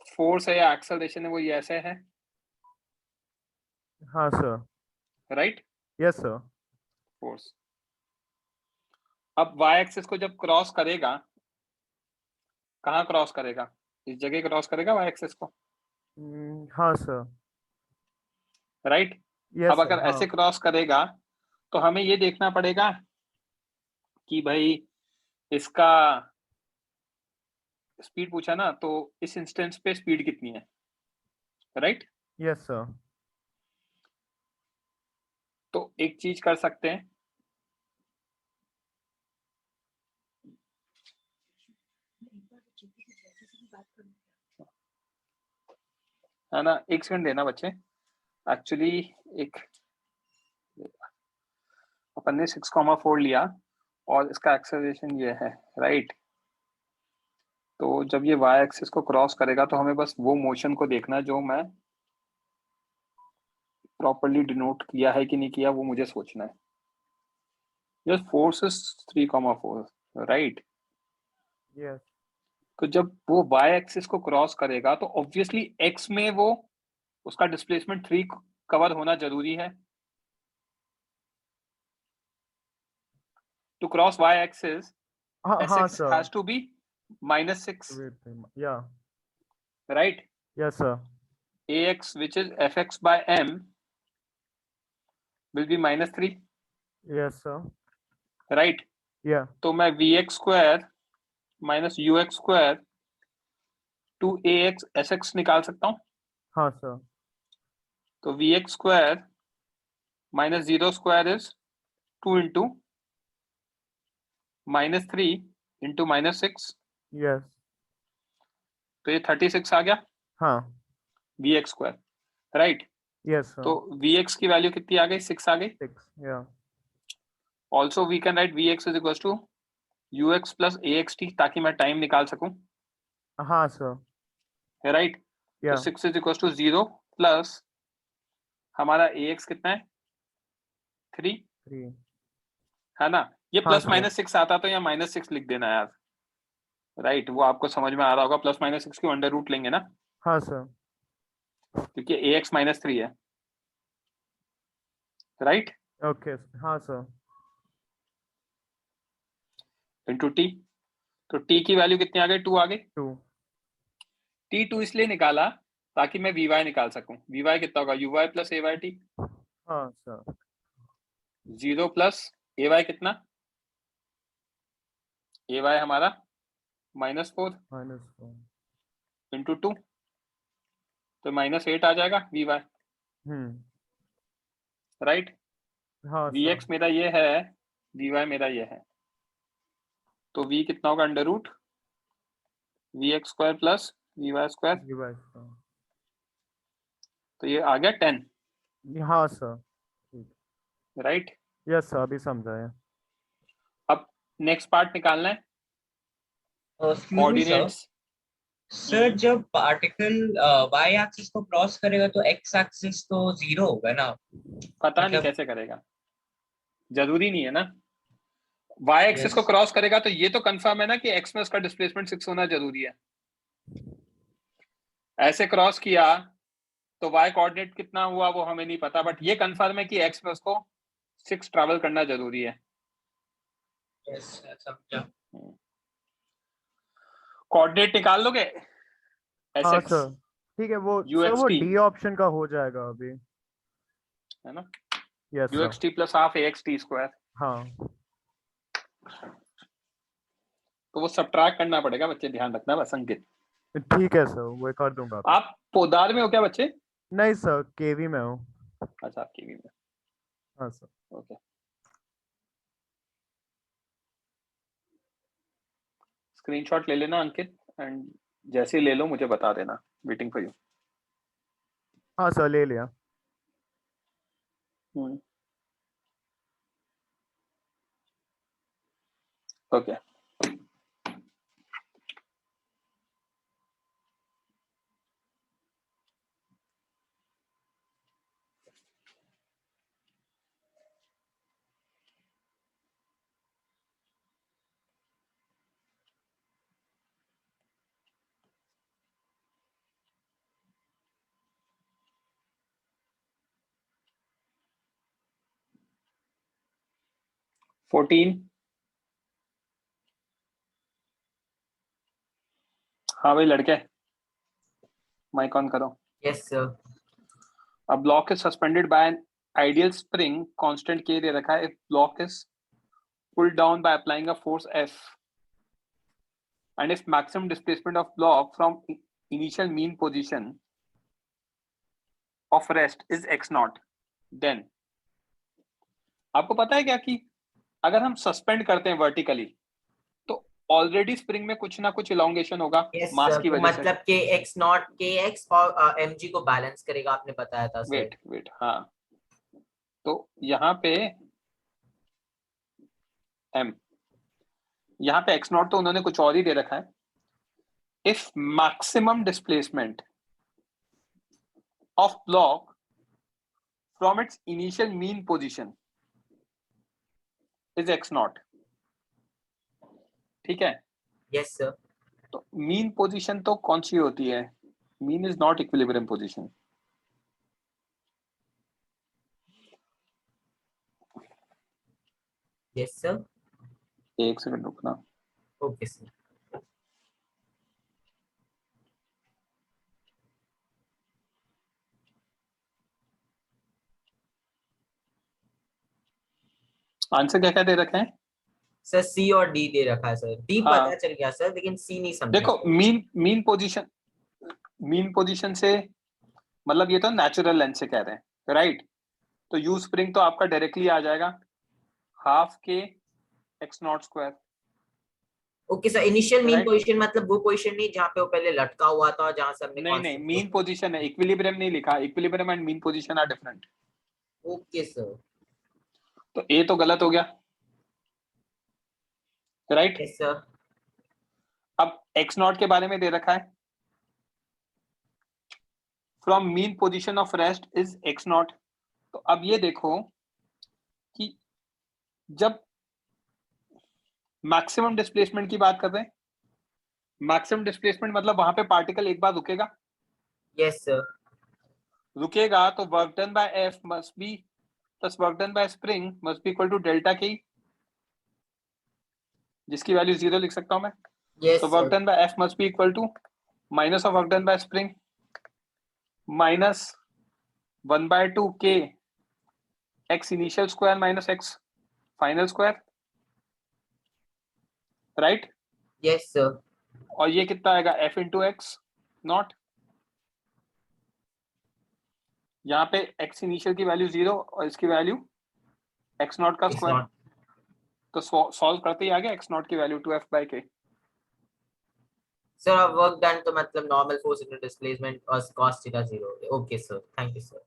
फोर्स है या एक्सेलरेशन है वो ये ऐसे है हाँ sir. Right. Yes sir. Force अब वाई एक्सिस को जब क्रॉस करेगा कहाँ क्रॉस करेगा इस जगह क्रॉस करेगा वाई एक्सिस को हाँ सर। राइट। यस अब सर। अगर हाँ। ऐसे क्रॉस करेगा तो हमें ये देखना पड़ेगा कि भाई इसका स्पीड पूछा ना तो इस इंस्टेंस पे स्पीड कितनी है राइट। Yes sir. तो एक चीज कर सकते हैं है ना। एक सेकंड देना बच्चे, एक्चुअली एक अपन ने 6,4 लिया और इसका एक्सेलरेशन ये है, राइट। तो जब ये y एक्सिस को क्रॉस करेगा तो हमें बस वो मोशन को देखना है जो मैं प्रॉपर्ली डिनोट किया है कि नहीं किया, वो मुझे सोचना है। Yes, force is 3,4, right. Yes. तो जब वो y एक्सिस को क्रॉस करेगा तो ऑब्वियसली x में वो उसका डिस्प्लेसमेंट 3 कवर होना जरूरी है। टू क्रॉस y एक्सिस हाँ sx sir. has to be -6, Yeah. right? Yes sir. ax which is fx by m will be -3, Yes sir. right? Yeah. तो मैं vx square minus ux square to ax sx निकाल सकता हूँ। हाँ sir. तो vx square minus 0 square is 2 into -3 into -6, Yes. तो ये 36 आ गया हाँ. vx square, right. Yes sir. तो vx की वैल्यू कितनी आ गई, 6 आ गई। 6. Yeah. Also we can write vx is equal to ux plus axt, ताकि मैं टाइम निकाल सकूं, हाँ sir. राइट। तो Yeah. 6 is equal to 0 plus हमारा ax कितना है, 3, 3. है ना। ये हाँ, प्लस sir. -6 आता तो या -6 लिख देना यार, राइट। वो आपको समझ में आ रहा होगा, +-6 की अंडर रूट लेंगे ना, हाँ sir. क्योंकि ax -3 है, राइट, Okay. हाँ sir. Into T. तो t की वैल्यू कितनी आ गई, 2 आ गई। 2. t2 इसलिए निकाला ताकि मैं vy निकाल सकूं। vy कितना होगा, uy प्लस ayt, हाँ sir. 0 प्लस ay कितना, ay हमारा -4 -4. इंटू 2, तो -8 आ जाएगा vy, राइट। हाँ sir. vx मेरा ये है, vy मेरा ये है, तो v कितना होगा, under root vx square plus vy square, Divide sir. तो ये आ गया 10, हाँ sir. राइट। Yes sir. अभी समझा है. अब नेक्स्ट पार्ट निकालना है, Excuse me, sir. Coordinates. Sir जब पार्टिकल y एक्सिस को क्रॉस करेगा तो x एक्सिस तो 0 होगा ना। पता नहीं मतलब- कैसे करेगा, जरूरी नहीं है ना। y एक्सिस को Yes. क्रॉस करेगा तो ये तो कंफर्म है ना कि x में उसका डिस्प्लेसमेंट 6 होना जरूरी है। ऐसे क्रॉस किया तो y कोऑर्डिनेट कितना हुआ वो हमें नहीं पता, बट ये कंफर्म है कि x में उसको 6 ट्रैवल करना जरूरी है। Yes, समझा। कोऑर्डिनेट निकाल लोगे, हाँ sx, सर. ठीक है, वो सर वो uxt, डी ऑप्शन का हो जाएगा अभी. है ना, yes sir. uxt plus half axt square, हाँ. तो वो सब्ट्रैक्ट करना पड़ेगा बच्चे, ध्यान रखना बस अंकित। ठीक है सर, वो कर दूंगा. आप पोदार में हो क्या बच्चे? नहीं सर, केवी में हूँ. अच्छा, आप केवी में, हाँ सर. ओके। स्क्रीनशॉट ले लेना अंकित, एंड जैसे ही ले लो मुझे बता देना, वेटिंग फॉर यू। हाँ सर, ले लिया. ओके। फोर्टीन, हाँ भाई लड़के, माइक ऑन करो। Yes, sir. A block is suspended by an ideal spring, constant K दे रखा है। If block is pulled down by applying a force F, and if maximum displacement of block from initial mean position of rest is x naught, then आपको पता है क्या कि अगर हम suspend करते हैं वर्टिकली तो ऑलरेडी स्प्रिंग में कुछ ना कुछ इलोंगेशन होगा यस मास सर, की तो वजह से। मतलब kx नॉट kx और mg को बैलेंस करेगा, आपने बताया था सर। वेट हाँ, तो यहाँ पे m, यहाँ पे x नॉट तो उन्होंने कुछ और ही दे रखा है। If maximum displacement of block from its initial mean position is x not, ठीक है। यस सर, तो मीन पोजीशन तो कौन सी होती है? Mean is not equilibrium position. Yes sir, एक सेकंड रुकना। Okay sir. आंसर क्या क्या दे रखे हैं? सर सी और डी दे रखा है सर, डी हाँ। पता चल गया सर, लेकिन सी नहीं समझा। देखो मीन पोजीशन से मतलब ये तो नेचुरल लेंथ से कह रहे हैं, राइट। तो यू स्प्रिंग तो आपका डायरेक्टली आ जाएगा हाफ के x not square. Okay sir, initial mean Right. Position मतलब वो पोजीशन नहीं जहाँ पे वो पहले लटका हुआ था, जहाँ से हमने नहीं मीन पोजीशन है, इक्विलिब्रियम नहीं लिखा। Equilibrium and mean position are different. Okay sir, तो ए तो गलत हो गया, राइट। यस सर, अब एक्स नॉट के बारे में दे रखा है, from mean position of rest is x not. तो अब ये देखो कि जब मैक्सिमम डिस्प्लेसमेंट की बात कर रहे हैं, मैक्सिमम डिस्प्लेसमेंट मतलब वहां पे पार्टिकल एक बार रुकेगा, यस सर, रुकेगा तो work done by F must be plus work done by spring must be equal to delta K, जिसकी वैल्यू 0 लिख सकता हूं मैं। यस तो work sir, done by F must be equal to minus of work done by spring minus 1/2 K x initial square minus x final square, right. Yes sir, और ये कितना आएगा? F into x not. यहाँ पे x initial की value 0 और इसकी value x not का It's स्क्वायर। not- तो सॉल्व करते ही आ गया एक्स नॉट की वैल्यू 2f/k। सर अब वर्क डन तो मतलब नॉर्मल फोर्स इनटू डिस्प्लेसमेंट और cos थीटा 0 हो गया। Okay sir, thank you sir.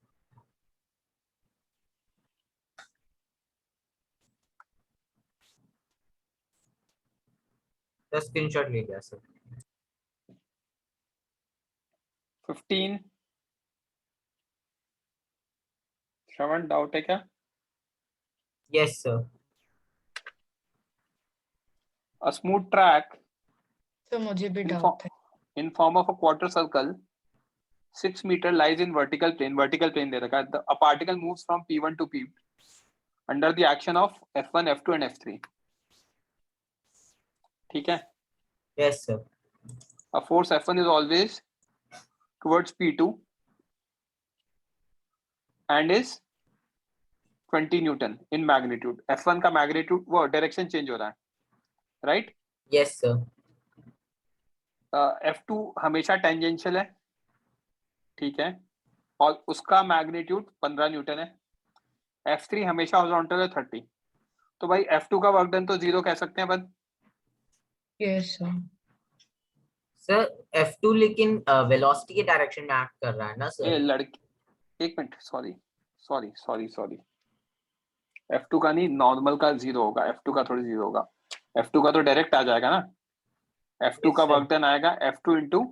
तो स्क्रीनशॉट ले लिया सर। 15 श्रवण डाउट है क्या? Yes sir, A smooth track तो मुझे भी in, डाउट है। in form of a quarter circle 6 meter lies in vertical plane। vertical plane दे रखा है। A particle moves from P1 to P under the action of F1, F2 and F3। ठीक है। Yes sir, A force F1 is always towards P2 and is 20 Newton in magnitude। F1 का magnitude वो direction change हो रहा है, right. Yes sir, F2 हमेशा tangential है, ठीक है, और उसका मैग्नीट्यूड 15 न्यूटन है। F3 हमेशा हॉरिजॉन्टल है 30। तो भाई F2 का वर्क डन तो 0 कह सकते हैं अपन। Yes sir. सर F2 लेकिन वेलोसिटी के डायरेक्शन में एक्ट कर रहा है ना ये सर। लड़की, एक मिनट, सॉरी F2 का नहीं, नॉर्मल का 0 होगा। F2 का थोड़ी 0 होगा। F2 का तो डायरेक्ट आ जाएगा ना। F2 का Yes, sir. वर्क डन आएगा F2 into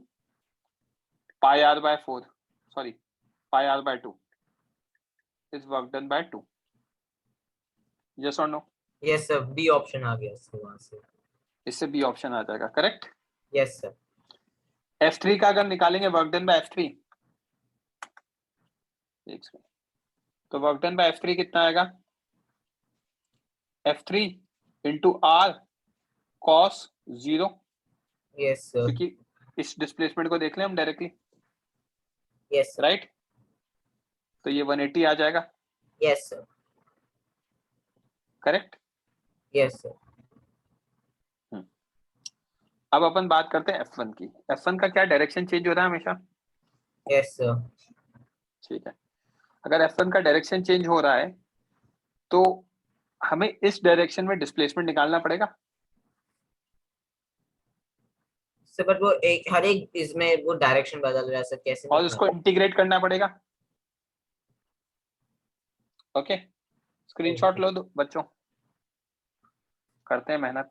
pi R by 4, sorry pi R by 2 is work done by 2। Yes और no? Yes sir, B option आ गया सर वहां से। इससे बी ऑप्शन आ जाएगा, करेक्ट। यस सर, F3 का अगर निकालेंगे वर्क डन बाय F3, एक सेकंड, तो वर्क डन बाय F3 कितना आएगा? F3 into R cos 0, yes sir, क्योंकि इस डिस्प्लेसमेंट को देख लें हम डायरेक्टली, यस सर, राइट। तो ये 180 आ जाएगा, yes sir, correct. Yes sir. अब अपन बात करते हैं F1 की। F1 का क्या डायरेक्शन चेंज हो रहा है हमेशा? यस सर, ठीक है। अगर F1 का डायरेक्शन चेंज हो रहा है तो हमें इस डायरेक्शन में डिस्प्लेसमेंट निकालना पड़ेगा। सर बट वो एक हर एक इसमें वो डायरेक्शन बदल रहा है सर, कैसे और निकालें? इसको इंटीग्रेट करना पड़ेगा। ओके, स्क्रीनशॉट लो दो बच्चों, करते हैं मेहनत।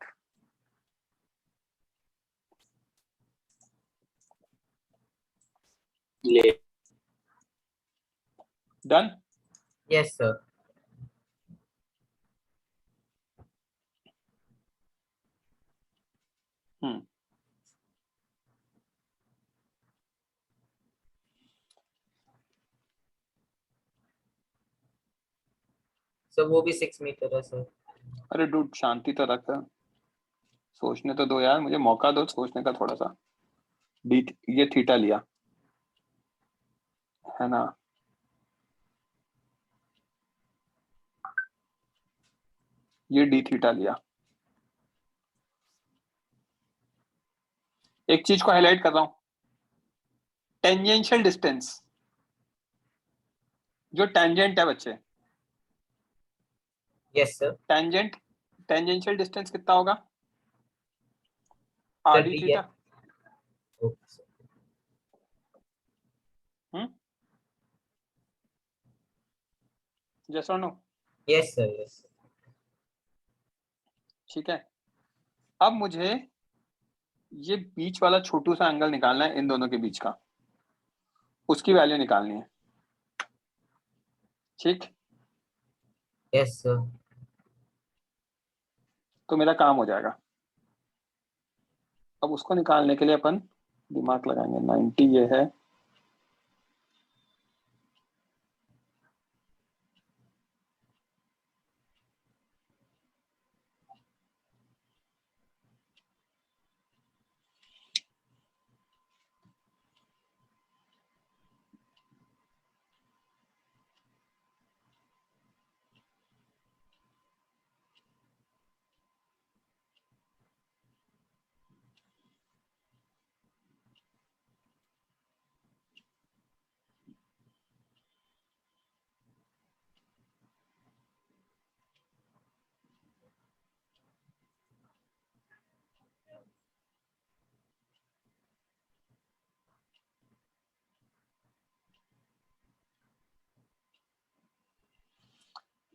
Done. Yes sir. Hmm, sir वो भी 6 मीटर है सर। अरे डूड शांति तो रख, सोचने तो दो यार, मुझे मौका दो सोचने का थोड़ा सा। डी, ये थीटा लिया है ना, ये डी थीटा लिया। एक चीज को हाईलाइट कर रहा हूं, टेंजेंशियल डिस्टेंस, जो टेंजेंट है बच्चे, यस सर। टेंजेंशियल डिस्टेंस कितना होगा? सर आर डी डी है। थीटा। Okay sir. यस और नो? Yes sir yes. ठीक है, अब मुझे ये बीच वाला छोटू सा एंगल निकालना है इन दोनों के बीच का, उसकी वैल्यू निकालनी है। ठीक, यस सर। तो मेरा काम हो जाएगा। अब उसको निकालने के लिए अपन दिमाग लगाएंगे। 90 ये है,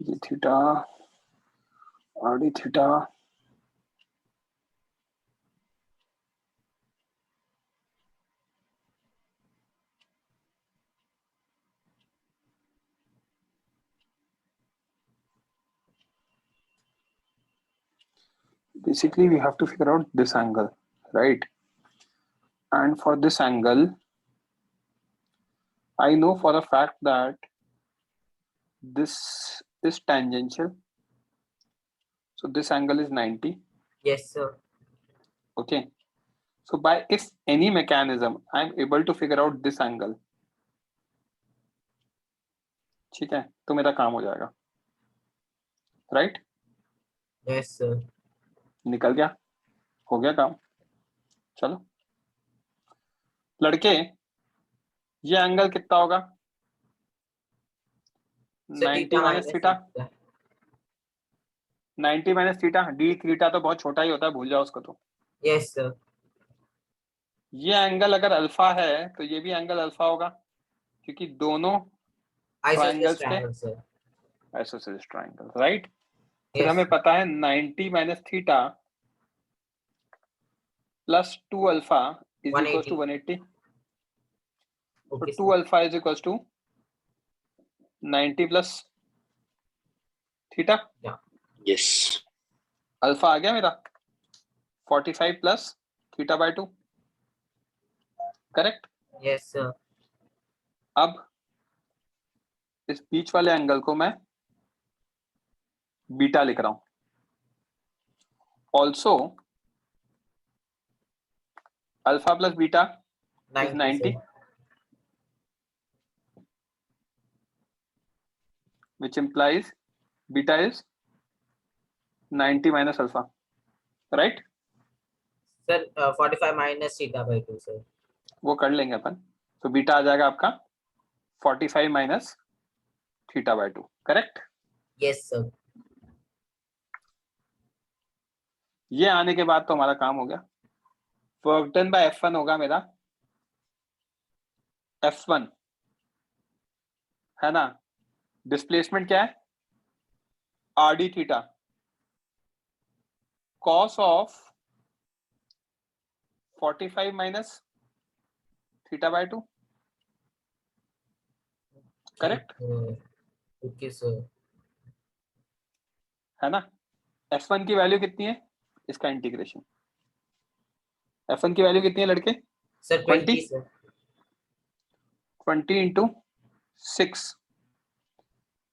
ये theta, R D theta, basically we have to figure out this angle, right? And for this angle I know for a fact that this is tangential, so this angle is 90. Yes sir. Okay, so by if any mechanism I am able to figure out this angle, ठीक है, तो मेरा काम हो जाएगा, right? Yes sir. निकल गया, हो गया काम। चलो लड़के, ये एंगल कितना होगा? 90 minus theta, 90 minus theta, D theta तो बहुत छोटा ही होता है, भूल जाओ उसको। तो यस सर। ये एंगल अगर अल्फा है तो ये भी एंगल अल्फा होगा, क्योंकि दोनों आइसोसेलेस ट्रायंगल्स के triangle sir. Isosceles triangle, right? फिर यस हमें पता है 90 minus theta plus 2 alpha is equal to 180। तो okay 2 alpha is equal to 90 plus theta. Yes alpha आ गया मेरा 45 plus theta by 2, correct? Yes sir. अब इस बीच वाले एंगल को मैं बीटा लिख रहा हूं। Also alpha plus beta is 90, which implies beta is 90 minus alpha, right? Sir 45 minus theta by 2 sir. वो कर लेंगे अपन। तो बीटा आ जाएगा आपका 45 minus theta by 2, correct? Yes sir. ये आने के बाद तो हमारा काम हो गया। वर्क डन बाय F1 होगा मेरा F1, है ना। डिस्प्लेसमेंट क्या है, RD theta, cos of 45 minus theta by 2, correct, okay sir. है ना। F1 की वैल्यू कितनी है, इसका इंटीग्रेशन, F1 की वैल्यू कितनी है लड़के, सर 20 सर। 20 इंटू 6,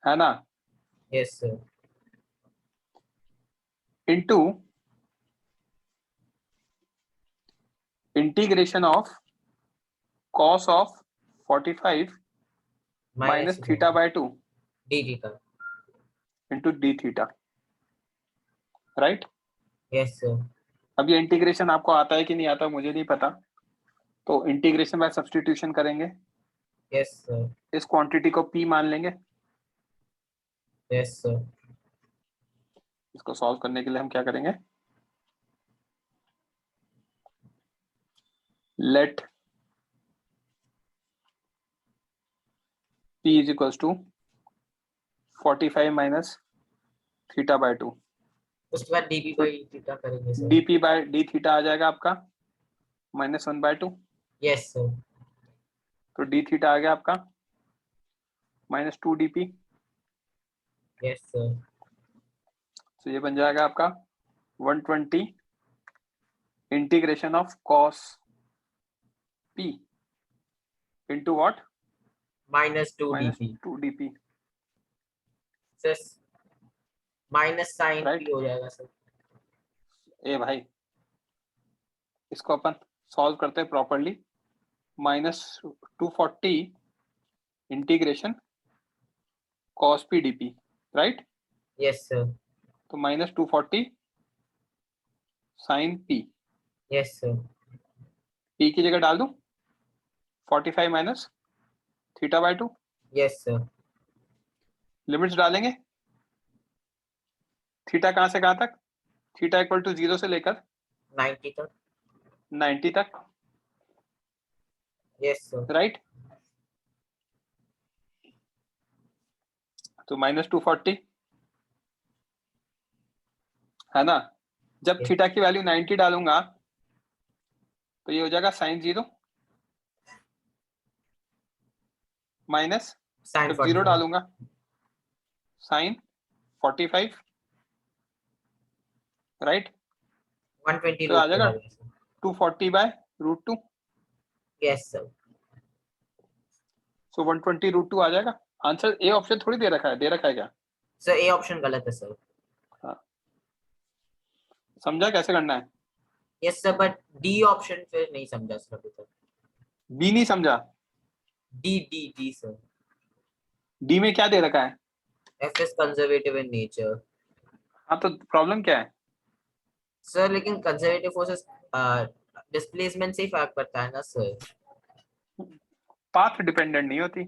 है ना, yes sir. Into integration of cos of 45 minus theta by 2 D theta. Into D theta, right. Yes sir. अब ये इंटीग्रेशन आपको आता है कि नहीं आता मुझे नहीं पता, तो इंटीग्रेशन बाय सब्स्टिट्यूशन करेंगे, यस सर। इस क्वांटिटी को P मान लेंगे। Yes sir. इसको सॉल्व करने के लिए हम क्या करेंगे, let P is equals to 45 minus theta by 2, उसके बाद डीपी बाई थीटा करेंगे sir. D P by D theta आ जाएगा आपका -1/2, यस सर। तो डी थीटा आ गया आपका -2 dp, यस सर। तो ये बन जाएगा आपका 120 integration of cos P into what, -2 dp -2 dp, sir. Minus sign Right. P हो जाएगा सर। ए भाई इसको अपन सॉल्व करते हैं properly, -240 integration cos P dp, right, yes sir. तो -240 sin P, yes sir. P की जगह डाल दूं 45 minus theta by 2, yes sir. Limits डालेंगे, थीटा कहां से कहां तक, थीटा इक्वल टू 0 से लेकर 90 तक। 90 तक, यस सर। राइट, तो -240, है ना। जब Yes. थीटा की वैल्यू 90 डालूंगा तो ये हो जाएगा sin 0 माइनस, साइन जब 0 डालूंगा sin 45, राइट, 120 तो आ जाएगा रूट 240 बाय √2, यस सर। सो 120 √2 आ जाएगा। आंसर ए ऑप्शन थोड़ी दे रखा है क्या, सर ए ऑप्शन गलत है सर। समझा कैसे करना है, yes sir, but D option फिर नहीं समझा सर अभी तक। बी नहीं समझा, D D D sir. D में क्या दे रखा है, F is conservative in nature. हाँ तो प्रॉब्लम क्या है, सर लेकिन कंजर्वेटिव फोर्सेस डिस्प्लेसमेंट से ही फर्क पड़ता है ना सर। पाथ डिपेंडेंट नहीं होती,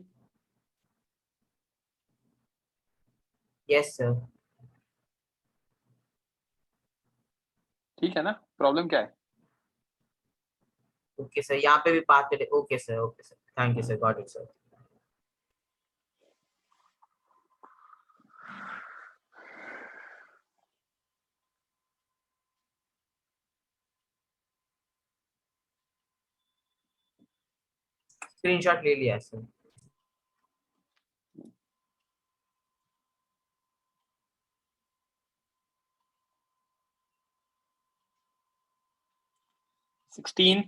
यस सर। ठीक है ना, प्रॉब्लम क्या है, ओके सर, यहाँ पे भी पाथ पे okay sir thank you sir, got it sir. Screenshot ले लिया सर। सिक्सटीन,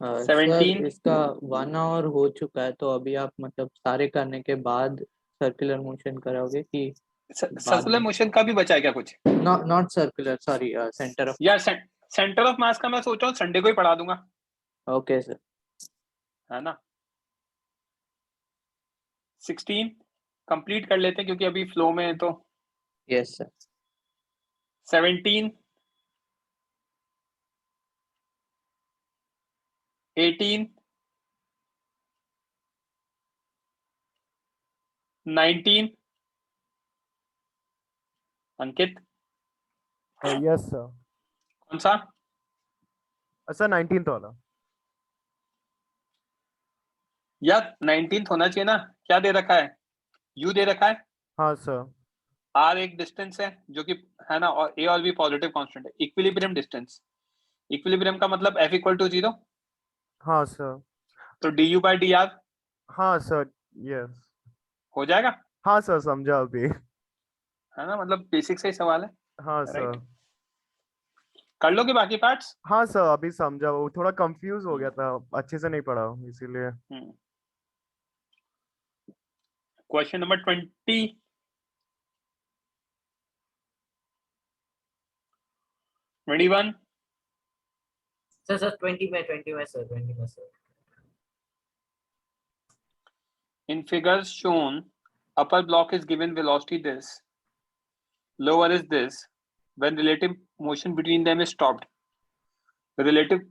सर 17, इसका 1 आवर हो चुका है, तो अभी आप मतलब सारे करने के बाद सर्कुलर मोशन कराओगे कि सर्कुलर मोशन का भी बचा है क्या कुछ, not circular, sorry, centre of, यार सेंटर ऑफ मास का मैं सोच रहा हूँ संडे को ही पढ़ा दूंगा, ओके सर। है ना। 16 कंप्लीट कर लेते हैं क्योंकि अभी फ्लो में है, तो यस सर। 17, 18, 19, अंकित यस सर। कौन सा? सर 19th वाला। यार 19th होना चाहिए ना, क्या दे रखा है? यू दे रखा है, हाँ सर। आर एक डिस्टेंस है जो कि है ना, और ए और बी पॉजिटिव कांस्टेंट है। इक्विलिब्रियम डिस्टेंस, इक्विलिब्रियम का मतलब एफ इक्वल टू 0, हाँ सर। तो D you by D R हाँ सर। यस। हो जाएगा, हाँ सर समझा अभी। है ना, मतलब बेसिक से ही सवाल है। हाँ राइट, सर। कर लोगे बाकी पार्ट्स? हाँ सर अभी समझा, वो थोड़ा कंफ्यूज हो गया था, अच्छे से नहीं पढ़ा इसीलिए। Question number 20, 21। सर 20 में सर 20 में sir. In figures shown, upper block is given velocity this, lower is this, when relative motion between them is stopped. Relative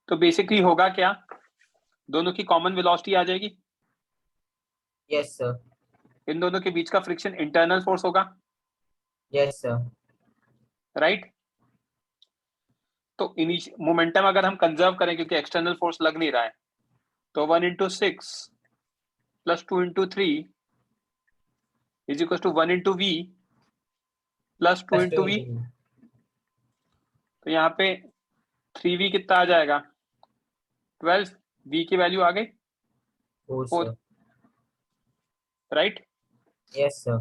तो बेसिकली होगा क्या, दोनों की कॉमन वेलोसिटी आ जाएगी, यस सर। इन दोनों के बीच का फ्रिक्शन इंटरनल फोर्स होगा, यस सर। राइट। तो मोमेंटम अगर हम कंजर्व करें क्योंकि एक्सटर्नल फोर्स लग नहीं रहा है, तो 1 into 6 plus 2 into 3 is equals to 1 into v plus 2 into v। तो यहाँ पे 3v कितना आ जाएगा, 12, v की वैल्यू आ गई 4, राइट। Yes sir.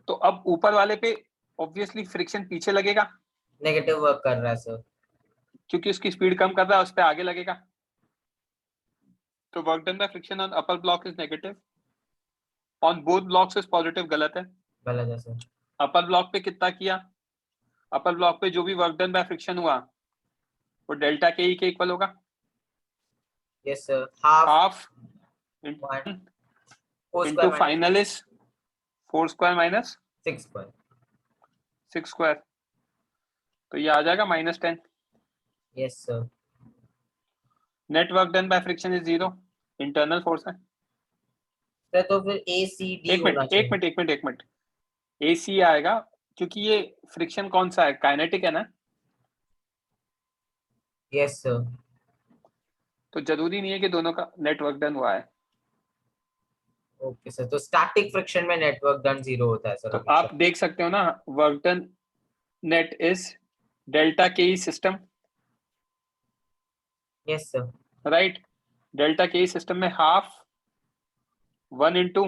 तो अब ऊपर वाले पे ऑब्वियसली फ्रिक्शन पीछे लगेगा, नेगेटिव वर्क कर रहा है सर, क्योंकि उसकी स्पीड कम कर रहा है, उस पे आगे लगेगा। तो work done by friction on upper block is negative, on both blocks is positive, गलत है। गलत है सर। अपर ब्लॉक पे कितना किया, अपर ब्लॉक पे जो भी वर्क डन बाय फ्रिक्शन हुआ वो डेल्टा के ई के इक्वल होगा। Yes sir. Half into final is 4 square minus 6 square. 6 square, तो ये आ जाएगा -10। Yes sir. Net work done by friction is 0, internal force है। सर तो फिर ए सी डी होना चाहिए। एक मिनट, ए सी आएगा क्योंकि ये फ्रिक्शन कौन सा है, काइनेटिक है ना, यस सर। तो जरूरी नहीं है कि दोनों का नेट वर्क डन हुआ है। ओके सर, तो स्टैटिक फ्रिक्शन में नेटवर्क डन 0 होता है सर तो हमेशा। आप देख सकते हो ना, work done net is delta K E system, yes sir. Right. Delta K E system में half 1 into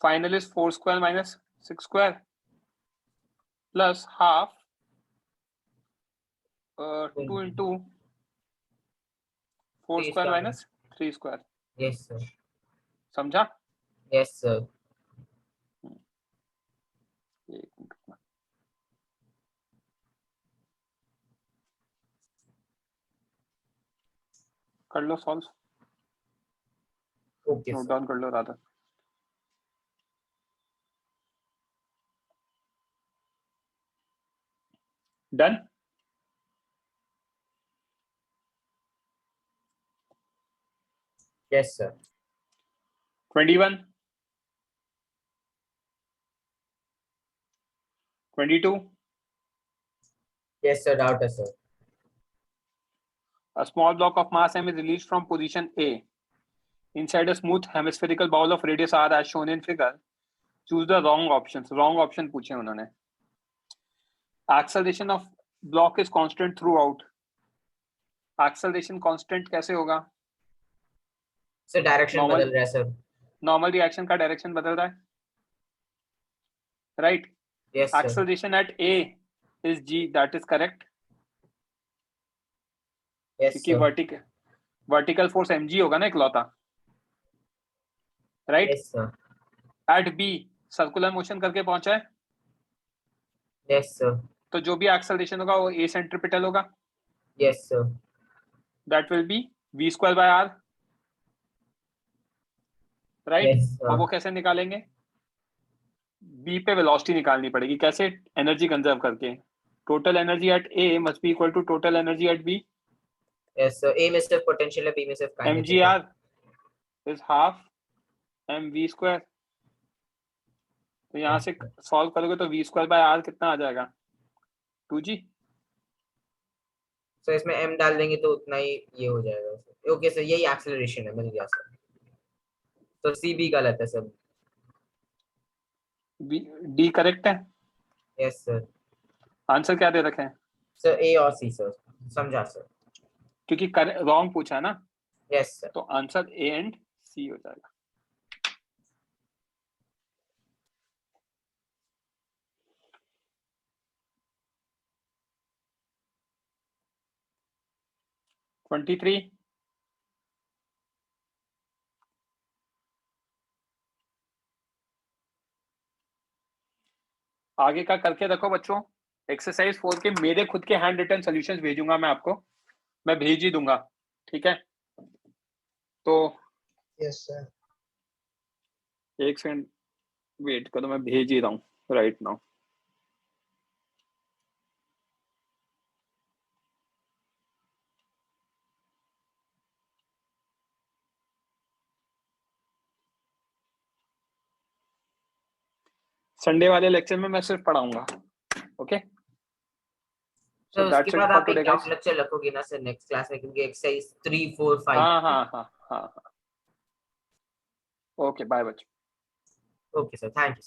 final is 4 square minus 6 square plus half 2 into 4 square minus 3 square. Yes sir. समझा? Yes sir. कर लो solve, okay note sir. Down कर लो Radha. Done. Yes sir. 21, 22, yes sir, doubt है sir. a small block of mass m is released from position A inside a smooth hemispherical ball of radius r as shown in figure. Choose the wrong options. Wrong option पूछे उन्होंने। Acceleration of block is constant throughout. Acceleration constant कैसे होगा? Sir direction Normal- बदल रहा है sir. Normal reaction का direction बदल रहा है, right? Yes sir. Acceleration at A is g, that is correct. Yes क्योंकि सर। वर्टिकल फोर्स mg होगा ना इकलौता, right. Yes sir. At B circular motion करके पहुंचा है, यस सर। तो जो भी एक्सेलरेशन होगा वो ए सेंट्रिपिटल होगा, yes sir. That will be v square by r, right. Yes, sir. और वो कैसे निकालेंगे, b पे वेलोसिटी निकालनी पड़ेगी, कैसे, एनर्जी कंजर्व करके। Total energy at a must be equal to total energy at b। Yes sir, A में सिर्फ पोटेंशियल है, बी में सिर्फ काइनेटिक है। mgr is half mv square, तो यहाँ से सॉल्व करोगे तो v स्क्वायर बाय r कितना आ जाएगा, 2G। सर इसमें m डाल देंगे तो उतना ही ये हो जाएगा। ओके सर, यही एक्सेलरेशन है, मिल गया सर। तो सी बी गलत है सर। डी करेक्ट है। Yes sir. आंसर क्या दे रखे हैं? सर ए और सी सर, समझा सर। क्योंकि रॉन्ग पूछा है ना, यस सर। तो आंसर ए एंड सी हो जाएगा। Twenty three. आगे का करके देखो बच्चों। एक्सरसाइज 4 के मेरे खुद के हैंड रिटन सॉल्यूशंस भेजूंगा मैं आपको, मैं भेज ही दूंगा, ठीक है? तो यस सर। एक सेकंड वेट करो, मैं भेज ही रहा हूँ राइट नाउ। संडे वाले लेक्चर में मैं सिर्फ पढ़ाऊंगा, ओके? सर So that's उसके it बाद for आप एक today, डाउट guys. लेक्चर रखोगे ना सर नेक्स्ट क्लास में, क्योंकि एक्सरसाइज 3 4 5। हाँ हाँ हाँ हाँ। ओके बाय बच्चों। Okay sir, thank you.